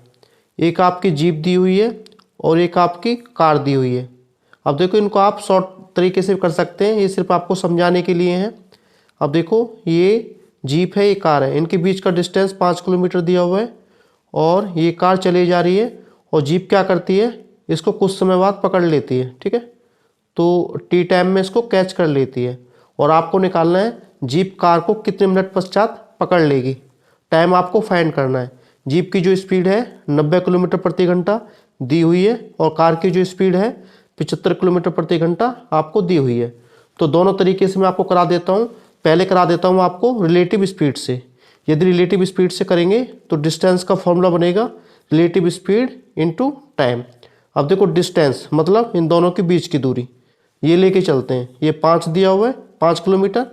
एक आपकी जीप दी हुई है और एक आपकी कार दी हुई है। अब देखो इनको आप शॉर्ट तरीके से कर सकते हैं, ये सिर्फ आपको समझाने के लिए हैं। अब देखो ये जीप है ये कार है, इनके बीच का डिस्टेंस 5 किलोमीटर दिया हुआ है और ये कार चली जा रही है और जीप क्या करती है, इसको कुछ समय बाद पकड़ लेती है, ठीक है। तो टी टाइम में इसको कैच कर लेती है और आपको निकालना है जीप कार को कितने मिनट पश्चात पकड़ लेगी। टाइम आपको फाइंड करना है। जीप की जो स्पीड है 90 किलोमीटर प्रति घंटा दी हुई है और कार की जो स्पीड है 75 किलोमीटर प्रति घंटा आपको दी हुई है। तो दोनों तरीके से मैं आपको करा देता हूँ। पहले करा देता हूँ आपको रिलेटिव स्पीड से। यदि रिलेटिव स्पीड से करेंगे तो डिस्टेंस का फॉर्मूला बनेगा रिलेटिव स्पीड इनटू टाइम। अब देखो डिस्टेंस मतलब इन दोनों के बीच की दूरी, ये लेके चलते हैं। ये 5 दिया हुआ है 5 किलोमीटर।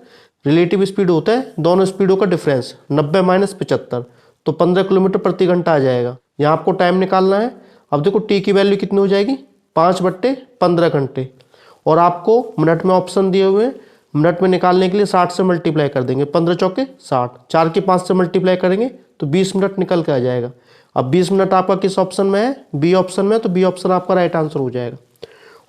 रिलेटिव स्पीड होता है दोनों स्पीडों का डिफरेंस, 90 माइनस 75, तो 15 किलोमीटर प्रति घंटा आ जाएगा। यहाँ आपको टाइम निकालना है। अब देखो टी की वैल्यू कितनी हो जाएगी, 5/15 घंटे, और आपको मिनट में ऑप्शन दिए हुए हैं। मिनट में निकालने के लिए 60 से मल्टीप्लाई कर देंगे, 15 चौके 60, 4 की 5 से मल्टीप्लाई करेंगे तो 20 मिनट निकल के आ जाएगा। अब 20 मिनट आपका किस ऑप्शन में है, बी ऑप्शन में, तो बी ऑप्शन आपका राइट आंसर हो जाएगा।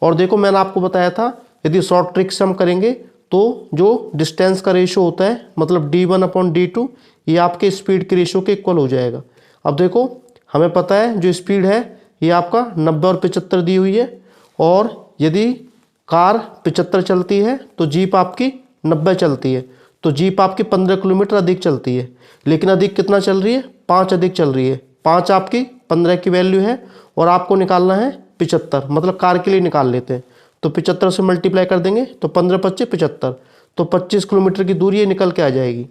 और देखो मैंने आपको बताया था यदि शॉर्ट ट्रिक से हम करेंगे तो जो डिस्टेंस का रेशियो होता है मतलब d1/d2 ये आपके स्पीड के रेशियो के इक्वल हो जाएगा। अब देखो हमें पता है जो स्पीड है ये आपका 90 और 75 दी हुई है, और यदि कार 75 चलती है तो जीप आपकी 90 चलती है, तो जीप आपकी 15 किलोमीटर अधिक चलती है। लेकिन अधिक कितना चल रही है, 5 अधिक चल रही है। 5 आपकी 15 की वैल्यू है और आपको निकालना है 75, मतलब कार के लिए निकाल लेते हैं। तो 75 से मल्टीप्लाई कर देंगे तो 15 25 75, तो 25 किलोमीटर की दूरी ये निकल के आ जाएगी।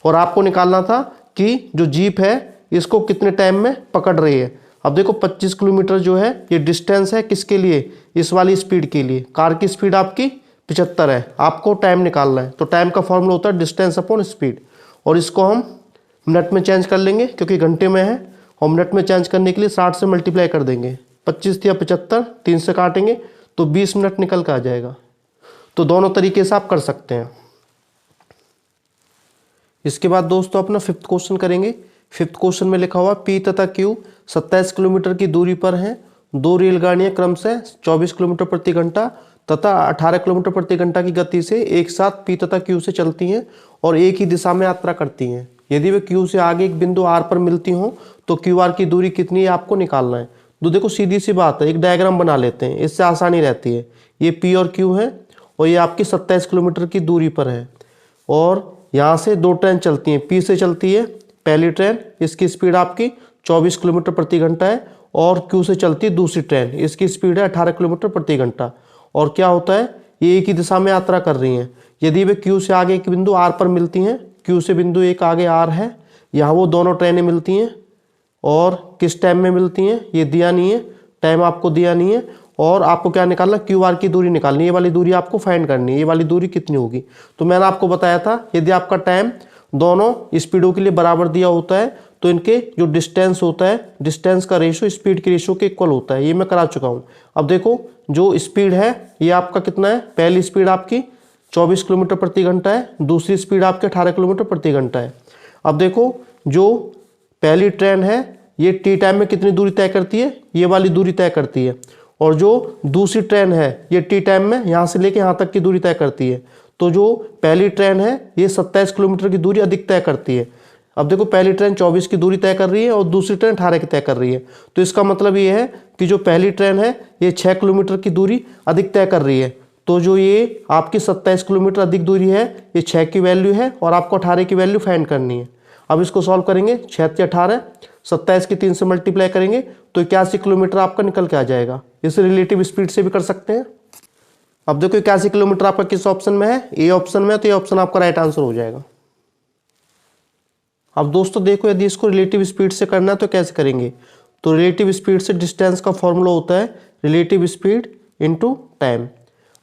और आपको निकालना था कि जो जीप है इसको कितने टाइम में पकड़ रही है। अब देखो 25 किलोमीटर जो है ये डिस्टेंस है किसके लिए, इस वाली स्पीड के लिए। कार की स्पीड आपकी 75 है, आपको टाइम निकालना है। तो टाइम का फॉर्मूला होता है डिस्टेंस अपॉन स्पीड, और इसको हम मिनट में चेंज कर लेंगे क्योंकि घंटे में है, और मिनट में चेंज करने के लिए 60 से मल्टीप्लाई कर देंगे। 25 या 75, 3 से काटेंगे तो 20 मिनट निकल के आ जाएगा। तो दोनों तरीके से आप कर सकते हैं। इसके बाद दोस्तों अपना फिफ्थ क्वेश्चन करेंगे। फिफ्थ क्वेश्चन में लिखा हुआ पी तथा क्यू 27 किलोमीटर की दूरी पर हैं। दो रेलगाड़ियां क्रमशः 24 किलोमीटर प्रति घंटा तथा 18 किलोमीटर प्रति घंटा की गति से एक साथ पी तथा क्यू से चलती हैं और एक ही दिशा में यात्रा करती हैं। यदि वे क्यू से आगे एक बिंदु आर पर मिलती हों तो क्यू आर की दूरी कितनी है आपको निकालना है। तो देखो सीधी सी बात है, एक डायग्राम बना लेते हैं, इससे आसानी रहती है। ये पी और क्यू है और ये आपकी 27 किलोमीटर की दूरी पर है और यहाँ से दो ट्रेन चलती हैं। पी से चलती है पहली ट्रेन, इसकी स्पीड आपकी 24 किलोमीटर प्रति घंटा है और क्यू से चलती है दूसरी ट्रेन, इसकी स्पीड है 18 किलोमीटर प्रति घंटा। और क्या होता है, ये एक ही दिशा में यात्रा कर रही हैं। यदि वे क्यू से आगे एक बिंदु आर पर मिलती हैं, क्यू से बिंदु एक आगे आर है, यहाँ वो दोनों ट्रेनें मिलती हैं और किस टाइम में मिलती हैं ये दिया नहीं है, टाइम आपको दिया नहीं है। और आपको क्या निकालना, क्यू आर की दूरी निकालनी है, ये वाली दूरी आपको फाइंड करनी है, ये वाली दूरी कितनी होगी। तो मैंने आपको बताया था यदि आपका टाइम दोनों स्पीडों के लिए बराबर दिया होता है तो इनके जो डिस्टेंस होता है, डिस्टेंस का रेशियो स्पीड के रेशियो के इक्वल होता है। ये मैं करा चुका हूँ। अब देखो जो स्पीड है ये आपका कितना है, पहली स्पीड आपकी 24 किलोमीटर प्रति घंटा है, दूसरी स्पीड आपके 18 किलोमीटर प्रति घंटा है। अब देखो जो पहली ट्रेन है ये टी टाइम में कितनी दूरी तय करती है, ये वाली दूरी तय करती है। और जो दूसरी ट्रेन है ये टी टाइम में यहाँ से लेके यहाँ तक की दूरी तय करती है। तो जो पहली ट्रेन है ये 27 किलोमीटर की दूरी अधिक तय करती है। अब देखो पहली ट्रेन 24 की दूरी तय कर रही है और दूसरी ट्रेन 18 की तय कर रही है। तो इसका मतलब ये है कि जो पहली ट्रेन है ये 6 किलोमीटर की दूरी अधिक तय कर रही है। तो जो ये आपकी 27 किलोमीटर अधिक दूरी है ये 6 की वैल्यू है और आपको 18 की वैल्यू फाइंड करनी है। अब इसको सॉल्व करेंगे, 6 से 18, 27 की 3 से मल्टीप्लाई करेंगे तो 81 किलोमीटर आपका निकल के आ जाएगा। इसे रिलेटिव स्पीड से भी कर सकते हैं। अब देखो 81 किलोमीटर आपका किस ऑप्शन में है, ए ऑप्शन में है, तो ये ऑप्शन आपका राइट आंसर हो जाएगा। अब दोस्तों देखो यदि इसको रिलेटिव स्पीड से करना है तो कैसे करेंगे। तो रिलेटिव स्पीड से डिस्टेंस का फॉर्मूला होता है रिलेटिव स्पीड इनटू टाइम।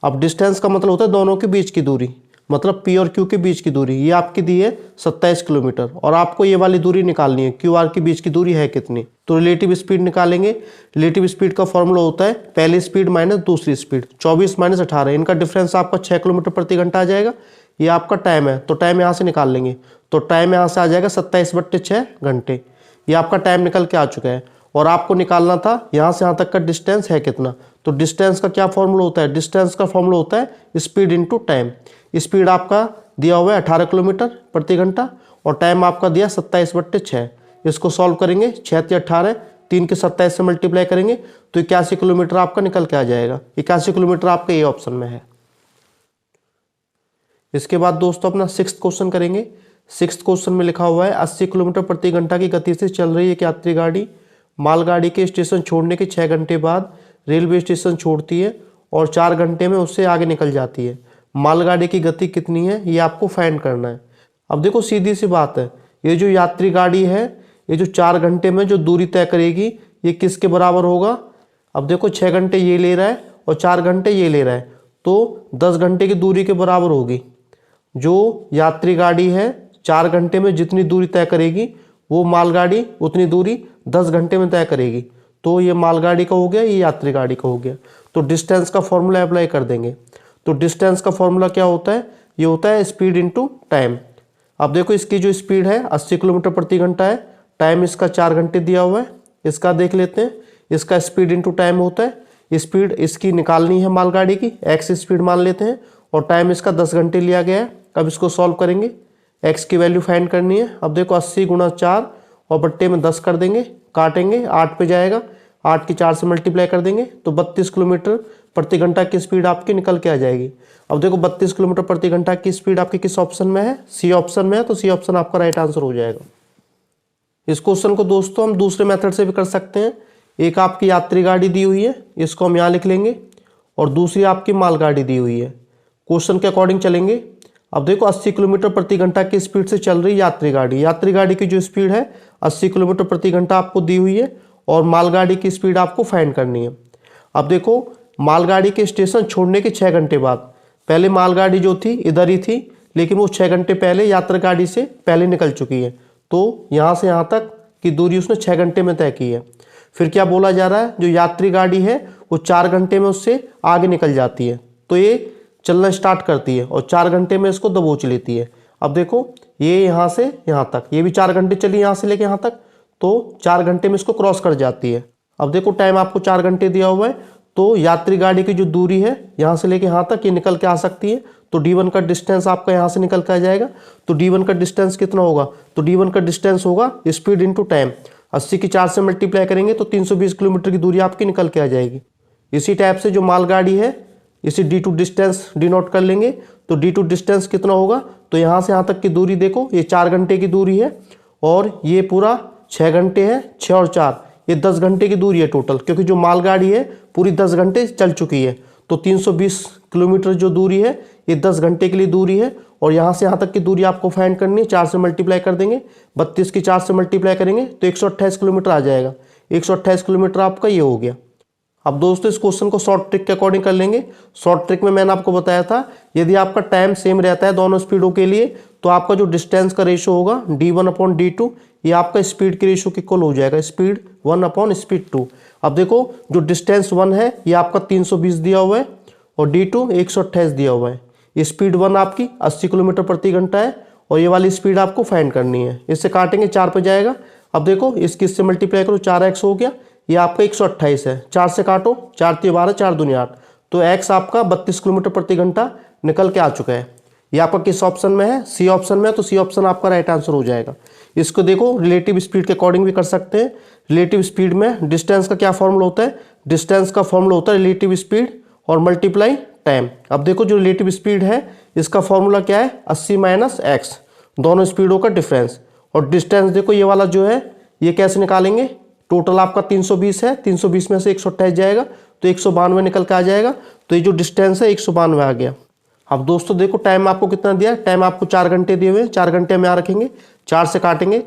अब डिस्टेंस का मतलब होता है दोनों के बीच की दूरी, मतलब पी और क्यू के बीच की दूरी। ये आपकी दी है 27 किलोमीटर और आपको ये वाली दूरी निकालनी है, क्यू आर के बीच की दूरी है कितनी। तो रिलेटिव स्पीड निकालेंगे। रिलेटिव स्पीड का फॉर्मूला होता है पहली स्पीड माइनस दूसरी स्पीड, 24 माइनस 18, इनका डिफरेंस आपका 6 किलोमीटर प्रति घंटा आ जाएगा। ये आपका टाइम है तो टाइम यहाँ से निकाल लेंगे, तो टाइम यहाँ से आ जाएगा 27/6 घंटे। ये आपका टाइम निकल के आ चुका है और आपको निकालना था यहाँ से यहाँ तक का डिस्टेंस है कितना। तो डिस्टेंस का क्या फॉर्मूला होता है, डिस्टेंस का फॉर्मूला होता है स्पीड इनटू टाइम। स्पीड आपका दिया हुआ है 18 किलोमीटर प्रति घंटा और टाइम आपका दिया 27/6। इसको सॉल्व करेंगे, 6 से 18, 3 के 27 से मल्टीप्लाई करेंगे तो 81 किलोमीटर आपका निकल के आ जाएगा। 81 किलोमीटर आपका ए ऑप्शन में है। इसके बाद दोस्तों अपना सिक्स्थ क्वेश्चन करेंगे। सिक्स्थ क्वेश्चन में लिखा हुआ है 80 किलोमीटर प्रति घंटा की गति से चल रही एक यात्री गाड़ी मालगाड़ी के स्टेशन छोड़ने के 6 घंटे बाद रेलवे स्टेशन छोड़ती है और 4 घंटे में उससे आगे निकल जाती है। मालगाड़ी की गति कितनी है ये आपको फाइंड करना है। अब देखो सीधी सी बात है, ये जो यात्री गाड़ी है ये जो 4 घंटे में जो दूरी तय करेगी ये किसके बराबर होगा। अब देखो 6 घंटे ये ले रहा है और 4 घंटे ये ले रहा है तो 10 घंटे की दूरी के बराबर होगी। जो यात्री गाड़ी है 4 घंटे में जितनी दूरी तय करेगी वो मालगाड़ी उतनी दूरी 10 घंटे में तय करेगी। तो ये मालगाड़ी का हो गया, ये यात्री गाड़ी का हो गया। तो डिस्टेंस का फॉर्मूला अप्लाई कर देंगे। तो डिस्टेंस का फॉर्मूला क्या होता है, ये होता है स्पीड इनटू टाइम। अब देखो इसकी जो स्पीड है 80 किलोमीटर प्रति घंटा है, टाइम इसका 4 घंटे दिया हुआ है। इसका देख लेते हैं, इसका स्पीड इनटू टाइम होता है। स्पीड इसकी निकालनी है मालगाड़ी की, एक्स स्पीड मान लेते हैं और टाइम इसका 10 घंटे लिया गया है। अब इसको सॉल्व करेंगे, एक्स की वैल्यू फाइंड करनी है। अब देखो 80 गुणा 4 और बट्टे में 10 कर देंगे, काटेंगे 8 पे जाएगा, 8 की 4 से मल्टीप्लाई कर देंगे तो 32 किलोमीटर प्रति घंटा की स्पीड आपकी निकल के आ जाएगी। अब देखो 32 किलोमीटर प्रति घंटा की स्पीड आपकी किस ऑप्शन में है, सी ऑप्शन में है। तो सी ऑप्शन आपका राइट आंसर हो जाएगा। इस क्वेश्चन को दोस्तों हम दूसरे मेथड से भी कर सकते हैं। एक आपकी यात्री गाड़ी दी हुई है, इसको हम यहाँ लिख लेंगे और दूसरी आपकी मालगाड़ी दी हुई है। क्वेश्चन के अकॉर्डिंग चलेंगे। अब देखो 80 किलोमीटर प्रति घंटा की स्पीड से चल रही यात्री गाड़ी, यात्री गाड़ी की जो स्पीड है 80 किलोमीटर प्रति घंटा आपको दी हुई है और मालगाड़ी की स्पीड आपको फाइंड करनी है। अब देखो मालगाड़ी के स्टेशन छोड़ने के 6 घंटे बाद, पहले मालगाड़ी जो थी इधर ही थी लेकिन वो 6 घंटे पहले यात्री गाड़ी से पहले निकल चुकी है। तो यहाँ से यहाँ तक की दूरी उसने 6 घंटे में तय की है। फिर क्या बोला जा रहा है, जो यात्री गाड़ी है वो 4 घंटे में उससे आगे निकल जाती है। तो ये चलना स्टार्ट करती है और 4 घंटे में इसको दबोच लेती है। अब देखो ये यहाँ से यहाँ तक, ये भी 4 घंटे चली यहाँ से लेके यहाँ तक, तो 4 घंटे में इसको क्रॉस कर जाती है। अब देखो टाइम आपको 4 घंटे दिया हुआ है, तो यात्री गाड़ी की जो दूरी है यहाँ से लेके यहाँ तक ये निकल के आ सकती है। तो D1 का डिस्टेंस आपका यहाँ से निकल के आ जाएगा। तो D1 का डिस्टेंस कितना होगा, तो D1 का डिस्टेंस होगा स्पीड इंटू टाइम। 80 की 4 से मल्टीप्लाई करेंगे तो 320 किलोमीटर की दूरी आपकी निकल के आ जाएगी। इसी टाइप से जो मालगाड़ी है इसी D2 डिस्टेंस डिनोट कर लेंगे। तो D2 डिस्टेंस कितना होगा, तो यहाँ से यहाँ तक की दूरी देखो, ये 4 घंटे की दूरी है और ये पूरा 6 घंटे है, 6 और 4 ये 10 घंटे की दूरी है टोटल, क्योंकि जो मालगाड़ी है पूरी 10 घंटे चल चुकी है। तो 320 किलोमीटर जो दूरी है ये 10 घंटे के लिए दूरी है। और यहाँ से यहाँ तक की दूरी आपको फाइंड करनी है, 4 से मल्टीप्लाई कर देंगे, 32 की 4 से मल्टीप्लाई करेंगे तो 128 किलोमीटर आ जाएगा। 128 किलोमीटर आपका ये हो गया। अब दोस्तों इस क्वेश्चन को शॉर्ट ट्रिक के अकॉर्डिंग कर लेंगे। शॉर्ट ट्रिक में मैंने आपको बताया था यदि आपका टाइम सेम रहता है दोनों स्पीडों के लिए तो आपका जो डिस्टेंस का रेशो होगा D1/D2 ये आपका स्पीड के रेशो के इक्वल हो जाएगा, स्पीड 1/स्पीड 2। अब देखो जो डिस्टेंस 1 है ये आपका 320 दिया हुआ है और D2 128 दिया हुआ है। स्पीड 1 आपकी 80 किलोमीटर प्रति घंटा है और ये वाली स्पीड आपको फाइंड करनी है। इससे काटेंगे 4 पे जाएगा। अब देखो इससे मल्टीप्लाई करो, 4x हो गया, ये आपका 128 है। 4 से काटो, 4 × 12 4 दूनी 8, तो x आपका 32 किलोमीटर प्रति घंटा निकल के आ चुका है। ये आपका किस ऑप्शन में है, सी ऑप्शन में है, तो सी ऑप्शन आपका राइट आंसर हो जाएगा। इसको देखो रिलेटिव स्पीड के अकॉर्डिंग भी कर सकते हैं। रिलेटिव स्पीड में डिस्टेंस का क्या फॉर्मूला होता है, डिस्टेंस का फॉर्मूला होता है रिलेटिव स्पीड और मल्टीप्लाई टाइम। अब देखो जो रिलेटिव स्पीड है इसका फॉर्मूला क्या है, 80 - x, दोनों स्पीडों का डिफरेंस। और डिस्टेंस देखो ये वाला जो है ये कैसे निकालेंगे, टोटल आपका 320 है, 320 में से 128 जाएगा तो 192 निकल के आ जाएगा। तो ये जो डिस्टेंस है 192 आ गया। अब दोस्तों देखो टाइम आपको कितना दिया है, टाइम आपको 4 घंटे दिए हुए हैं, 4 घंटे में यहाँ रखेंगे, 4 से काटेंगे,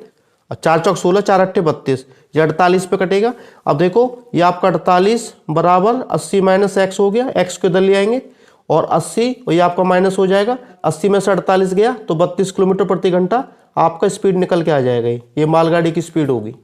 4 चौक 16, 4 अट्ठे 32, ये 48 पे कटेगा। अब देखो ये आपका 48 बराबर 80 - x हो गया, x को इधर ले आएंगे और 80 और ये आपका माइनस हो जाएगा, 80 में से 48 गया तो 32 किलोमीटर प्रति घंटा आपका स्पीड निकल के आ जाएगा। ये मालगाड़ी की स्पीड होगी।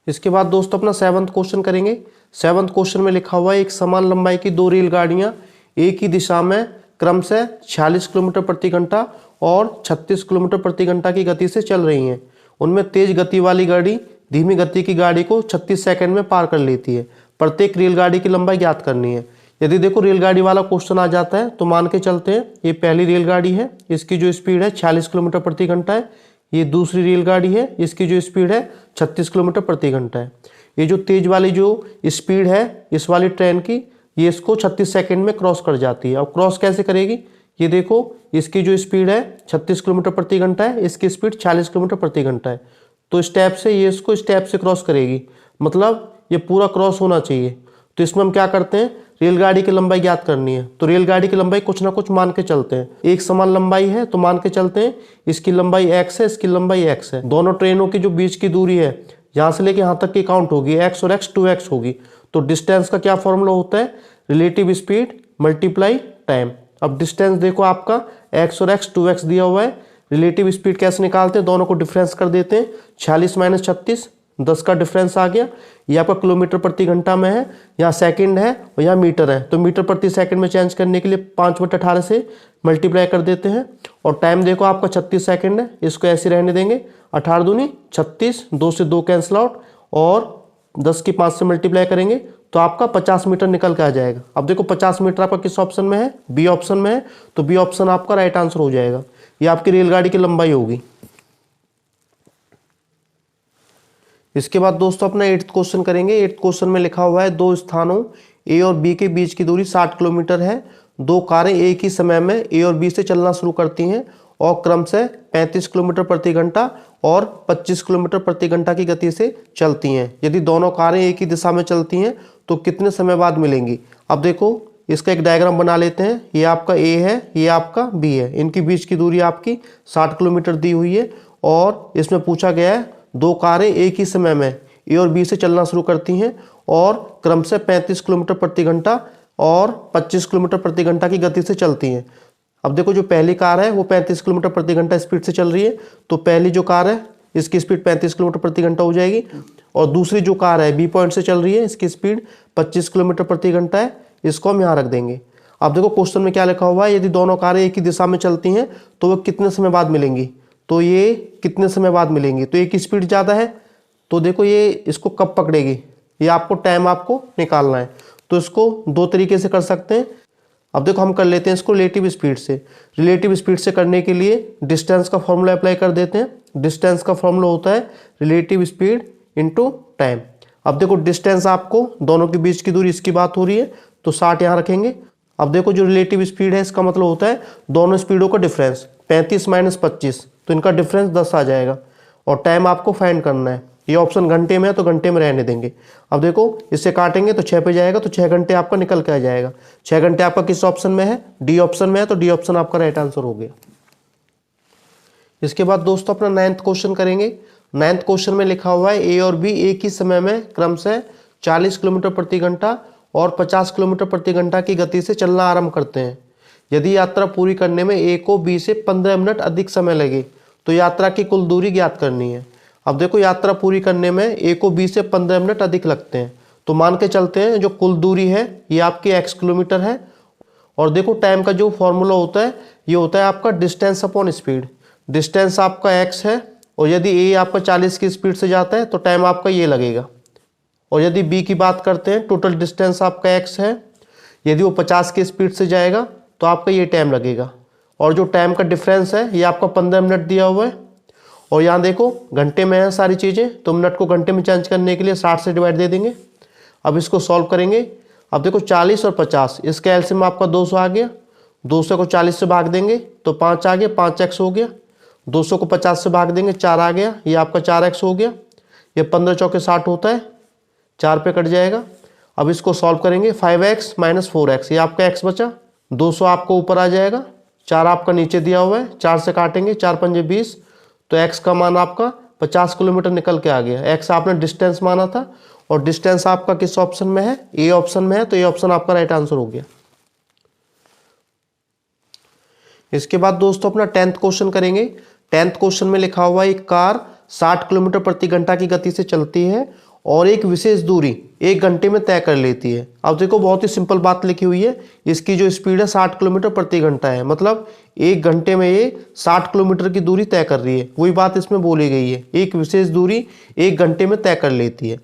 इसके बाद दोस्तों अपना 7वां क्वेश्चन करेंगे। 7वां क्वेश्चन में लिखा हुआ है एक समान लंबाई की 2 रेलगाड़ियां एक ही दिशा में क्रमशः 46 किलोमीटर प्रति घंटा और 36 किलोमीटर प्रति घंटा की गति से चल रही हैं। उनमें तेज गति वाली गाड़ी धीमी गति की गाड़ी को 36 सेकंड में पार कर लेती है। प्रत्येक रेलगाड़ी की लंबाई ज्ञात करनी है। यदि देखो रेलगाड़ी वाला क्वेश्चन आ जाता है तो मान के चलते हैं ये पहली रेलगाड़ी है, इसकी जो स्पीड है 46 किलोमीटर प्रति घंटा है। ये दूसरी रेलगाड़ी है, इसकी जो स्पीड है 36 किलोमीटर प्रति घंटा है। ये जो तेज वाली जो स्पीड है इस वाली ट्रेन की, ये इसको 36 सेकंड में क्रॉस कर जाती है। अब क्रॉस कैसे करेगी, ये देखो इसकी जो स्पीड है 36 किलोमीटर प्रति घंटा है, इसकी स्पीड 40 किलोमीटर प्रति घंटा है। तो स्टेप से ये इसको स्टेप से क्रॉस करेगी, मतलब ये पूरा क्रॉस होना चाहिए। तो इसमें हम क्या करते हैं, रेलगाड़ी की लंबाई ज्ञात करनी है। तो रेलगाड़ी की लंबाई कुछ ना कुछ मान के चलते हैं। एक समान लंबाई है तो मान के चलते हैं इसकी लंबाई x है, इसकी लंबाई x है। दोनों ट्रेनों की जो बीच की दूरी है यहाँ से लेके यहाँ तक की काउंट होगी, x और x 2x होगी। तो डिस्टेंस का क्या फॉर्मूला होता है, रिलेटिव स्पीड मल्टीप्लाई टाइम। अब डिस्टेंस देखो आपका x और x 2x दिया हुआ है। रिलेटिव स्पीड कैसे निकालते हैं, दोनों को डिफरेंस कर देते हैं। 46 - 36, 10 का डिफरेंस आ गया। ये आपका किलोमीटर प्रति घंटा में है, यहाँ सेकंड है और यहाँ मीटर है। तो मीटर प्रति सेकंड में चेंज करने के लिए 5/18 से मल्टीप्लाई कर देते हैं। और टाइम देखो आपका 36 सेकंड है, इसको ऐसे रहने देंगे। 18 दूनी 36, 2 से 2 कैंसिल आउट और 10 की 5 से मल्टीप्लाई करेंगे तो आपका 50 मीटर निकल के आ जाएगा। अब देखो 50 मीटर आपका किस ऑप्शन में है, बी ऑप्शन में है। तो बी ऑप्शन आपका राइट आंसर हो जाएगा। ये आपकी रेलगाड़ी की लंबाई होगी। इसके बाद दोस्तों अपना 8th क्वेश्चन करेंगे। 8th क्वेश्चन में लिखा हुआ है 2 स्थानों ए और बी के बीच की दूरी 60 किलोमीटर है। 2 कारें एक ही समय में ए और बी से चलना शुरू करती हैं और क्रमशः 35 किलोमीटर प्रति घंटा और 25 किलोमीटर प्रति घंटा की गति से चलती हैं। यदि दोनों कारें एक ही दिशा में चलती हैं तो कितने समय बाद मिलेंगी। अब देखो इसका एक डायग्राम बना लेते हैं। ये आपका ए है, ये आपका बी है। इनकी बीच की दूरी आपकी 60 किलोमीटर दी हुई है और इसमें पूछा गया है 2 कारें एक ही समय में ए और बी से चलना शुरू करती हैं और क्रमशः 35 किलोमीटर प्रति घंटा और 25 किलोमीटर प्रति घंटा की गति से चलती हैं। अब देखो जो पहली कार है वो 35 किलोमीटर प्रति घंटा स्पीड से चल रही है, तो पहली जो कार है इसकी स्पीड 35 किलोमीटर प्रति घंटा हो जाएगी। और दूसरी जो कार है बी पॉइंट से चल रही है, इसकी स्पीड 25 किलोमीटर प्रति घंटा है, इसको हम यहाँ रख देंगे। अब देखो क्वेश्चन में क्या लिखा हुआ है, यदि दोनों कारें एक ही दिशा में चलती हैं तो वो कितने समय बाद मिलेंगी। तो ये कितने समय बाद मिलेंगी, तो एक की स्पीड ज़्यादा है तो देखो ये इसको कब पकड़ेगी, ये आपको टाइम आपको निकालना है। तो इसको दो तरीके से कर सकते हैं। अब देखो हम कर लेते हैं इसको रिलेटिव स्पीड से। रिलेटिव स्पीड से करने के लिए डिस्टेंस का फॉर्मूला अप्लाई कर देते हैं। डिस्टेंस का फॉर्मूला होता है रिलेटिव स्पीड इनटू टाइम। अब देखो डिस्टेंस आपको दोनों के बीच की दूरी, इसकी बात हो रही है तो 60 यहाँ रखेंगे। अब देखो जो रिलेटिव स्पीड है इसका मतलब होता है दोनों स्पीडों का डिफरेंस, 35 माइनस 25 तो इनका डिफरेंस 10 आ जाएगा। और टाइम आपको फाइंड करना है, ये ऑप्शन घंटे में है तो घंटे में रहने देंगे। अब देखो इससे काटेंगे तो 6 पे जाएगा तो 6 घंटे आपका निकल के आ जाएगा। 6 घंटे आपका किस ऑप्शन में है, डी ऑप्शन में है, तो डी ऑप्शन आपका राइट आंसर हो गया। इसके बाद दोस्तों अपना 9th क्वेश्चन करेंगे। 9th क्वेश्चन में लिखा हुआ है ए और बी एक ही समय में क्रमशः 40 किलोमीटर प्रति घंटा और 50 किलोमीटर प्रति घंटा की गति से चलना आरंभ करते हैं। यदि यात्रा पूरी करने में ए को बी से 15 मिनट अधिक समय लगे तो यात्रा की कुल दूरी ज्ञात करनी है। अब देखो यात्रा पूरी करने में ए को बी से 15 मिनट अधिक लगते हैं, तो मान के चलते हैं जो कुल दूरी है ये आपकी x किलोमीटर है। और देखो टाइम का जो फॉर्मूला होता है ये होता है आपका डिस्टेंस अपॉन स्पीड। डिस्टेंस आपका x है और यदि ए आपका 40 की स्पीड से जाता है तो टाइम आपका ये लगेगा। और यदि बी की बात करते हैं, टोटल डिस्टेंस आपका x है, यदि वो 50 की स्पीड से जाएगा तो आपका ये टाइम लगेगा। और जो टाइम का डिफरेंस है ये आपका 15 मिनट दिया हुआ है। और यहाँ देखो घंटे में है सारी चीज़ें, तो मिनट को घंटे में चेंज करने के लिए 60 से डिवाइड दे देंगे। अब इसको सॉल्व करेंगे। अब देखो 40 और 50, इसका एलसीएम आपका 200 आ गया। 200 को 40 से भाग देंगे तो 5 आ गया, 5x हो गया। 200 को 50 से भाग देंगे 4 आ गया, ये आपका 4x हो गया। ये 15 चौके 60 होता है, 4 पे कट जाएगा। अब इसको सॉल्व करेंगे, 5x माइनस 4x, ये आपका x बचा। 200 आपको ऊपर आ जाएगा, 4 आपका नीचे दिया हुआ है, 4 से काटेंगे, 4 पंजे 20, तो x का मान आपका 50 किलोमीटर निकल के आ गया। x आपने डिस्टेंस माना था और डिस्टेंस आपका किस ऑप्शन में है, ए ऑप्शन में है, तो ये ऑप्शन आपका राइट आंसर हो गया। इसके बाद दोस्तों अपना 10th क्वेश्चन करेंगे। 10th क्वेश्चन में लिखा हुआ है एक कार 60 किलोमीटर प्रति घंटा की गति से चलती है और एक विशेष दूरी 1 घंटे में तय कर लेती है। अब देखो बहुत ही सिंपल बात लिखी हुई है, इसकी जो स्पीड है 60 किलोमीटर प्रति घंटा है, मतलब 1 घंटे में ये 60 किलोमीटर की दूरी तय कर रही है। वही बात इसमें बोली गई है, एक विशेष दूरी 1 घंटे में तय कर लेती है।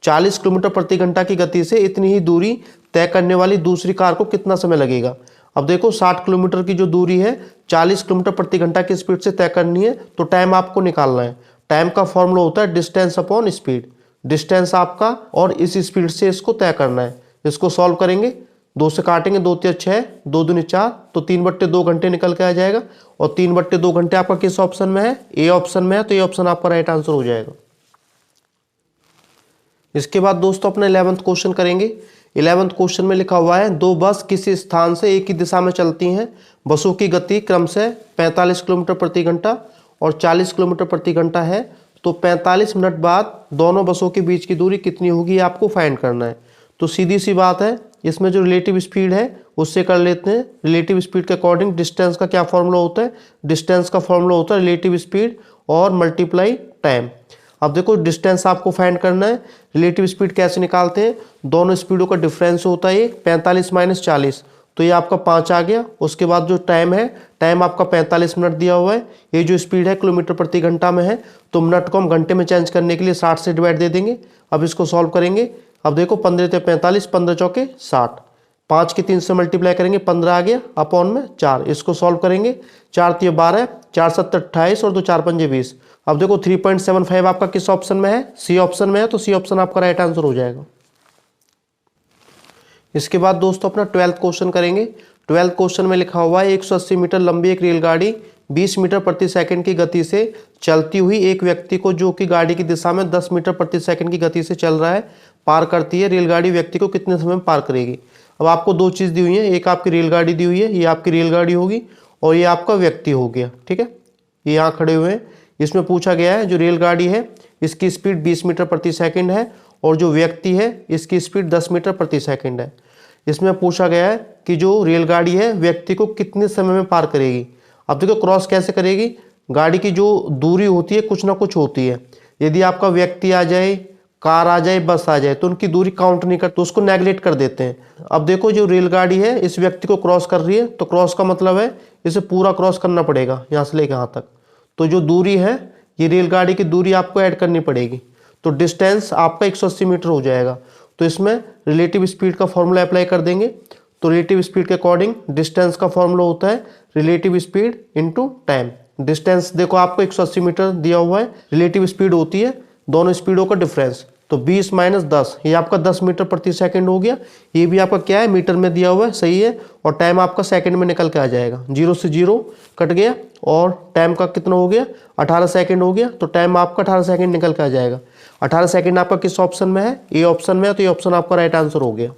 40 किलोमीटर प्रति घंटा की गति से इतनी ही दूरी तय करने वाली दूसरी कार को कितना समय लगेगा। अब देखो 60 किलोमीटर की जो दूरी है 40 किलोमीटर प्रति घंटा की स्पीड से तय करनी है, तो टाइम आपको निकालना है। टाइम का फॉर्मूला होता है डिस्टेंस अपॉन स्पीड। डिस्टेंस आपका और इस स्पीड से इसको तय करना है। इसको सॉल्व करेंगे, 2 से काटेंगे, 2 × 6, 2 दूनी 4, तो 3/2 घंटे निकल के आ जाएगा। और 3/2 घंटे आपका किस ऑप्शन में है, ए ऑप्शन में है, तो ये ऑप्शन आपका राइट आंसर हो जाएगा। इसके बाद दोस्तों अपना 11th क्वेश्चन करेंगे। 11th क्वेश्चन में लिखा हुआ है 2 बस किसी स्थान से एक ही दिशा में चलती हैं। बसों की गति क्रमशः 45 किलोमीटर प्रति घंटा और 40 किलोमीटर प्रति घंटा है, तो 45 मिनट बाद दोनों बसों के बीच की दूरी कितनी होगी आपको फाइंड करना है। तो सीधी सी बात है, इसमें जो रिलेटिव स्पीड है उससे कर लेते हैं। रिलेटिव स्पीड के अकॉर्डिंग डिस्टेंस का क्या फॉर्मूला होता है, डिस्टेंस का फॉर्मूला होता है रिलेटिव स्पीड और मल्टीप्लाई टाइम। अब देखो डिस्टेंस आपको फाइंड करना है। रिलेटिव स्पीड कैसे निकालते हैं, दोनों स्पीडों का डिफरेंस होता है 45 माइनस 40, तो ये आपका 5 आ गया। उसके बाद जो टाइम है, टाइम आपका 45 मिनट दिया हुआ है। ये जो स्पीड है किलोमीटर प्रति घंटा में है, तो मिनट को हम घंटे में चेंज करने के लिए 60 से डिवाइड दे देंगे। अब इसको सॉल्व करेंगे। अब देखो 15 × 45, 15 चौके 60, 5 की 3 से मल्टीप्लाई करेंगे, 15 आ गया, अपॉन में 4। इसको सॉल्व करेंगे, 4 × 12, 4 × 7 28 और 2 4 पंजे 20। अब देखो 3.75 आपका किस ऑप्शन में है, सी ऑप्शन में है, तो सी ऑप्शन आपका राइट आंसर हो जाएगा। इसके बाद दोस्तों अपना 12th क्वेश्चन करेंगे। 12th क्वेश्चन में लिखा हुआ है 180 मीटर लंबी एक रेलगाड़ी 20 मीटर प्रति सेकंड की गति से चलती हुई एक व्यक्ति को, जो कि गाड़ी की दिशा में 10 मीटर प्रति सेकंड की गति से चल रहा है, पार करती है। रेलगाड़ी व्यक्ति को कितने समय में पार करेगी। अब आपको 2 चीज़ दी हुई है, एक आपकी रेलगाड़ी दी हुई है, ये आपकी रेलगाड़ी होगी, और ये आपका व्यक्ति हो गया। ठीक है, ये यहाँ खड़े हुए हैं। इसमें पूछा गया है जो रेलगाड़ी है इसकी स्पीड 20 मीटर प्रति सेकंड है और जो व्यक्ति है इसकी स्पीड 10 मीटर प्रति सेकंड है। इसमें पूछा गया है कि जो रेलगाड़ी है व्यक्ति को कितने समय में पार करेगी। अब देखो क्रॉस कैसे करेगी, गाड़ी की जो दूरी होती है कुछ ना कुछ होती है। यदि आपका व्यक्ति आ जाए कार आ जाए, बस आ जाए, तो उनकी दूरी काउंट नहीं करते, उसको नेगलेक्ट कर देते हैं। अब देखो जो रेलगाड़ी है इस व्यक्ति को क्रॉस कर रही है, तो क्रॉस का मतलब है इसे पूरा क्रॉस करना पड़ेगा यहाँ से लेकर यहाँ तक। तो जो दूरी है ये रेलगाड़ी की दूरी आपको ऐड करनी पड़ेगी, तो डिस्टेंस आपका 180 मीटर हो जाएगा। तो इसमें रिलेटिव स्पीड का फॉर्मूला अप्लाई कर देंगे। तो रिलेटिव स्पीड के अकॉर्डिंग डिस्टेंस का फॉर्मूला होता है relative speed into time. Distance देखो आपको 180 मीटर दिया हुआ है, रिलेटिव स्पीड होती है दोनों स्पीडों का डिफरेंस, तो 20 माइनस 10 ये आपका 10 मीटर प्रति सेकंड हो गया। ये भी आपका क्या है, मीटर में दिया हुआ है, सही है। और टाइम आपका सेकंड में निकल के आ जाएगा, 0 से 0 कट गया और टाइम का कितना हो गया, 18 सेकंड हो गया। तो टाइम आपका 18 सेकंड निकल के आ जाएगा। 18 सेकंड आपका किस ऑप्शन में है, ए ऑप्शन में है, तो ये ऑप्शन आपका राइट आंसर हो गया।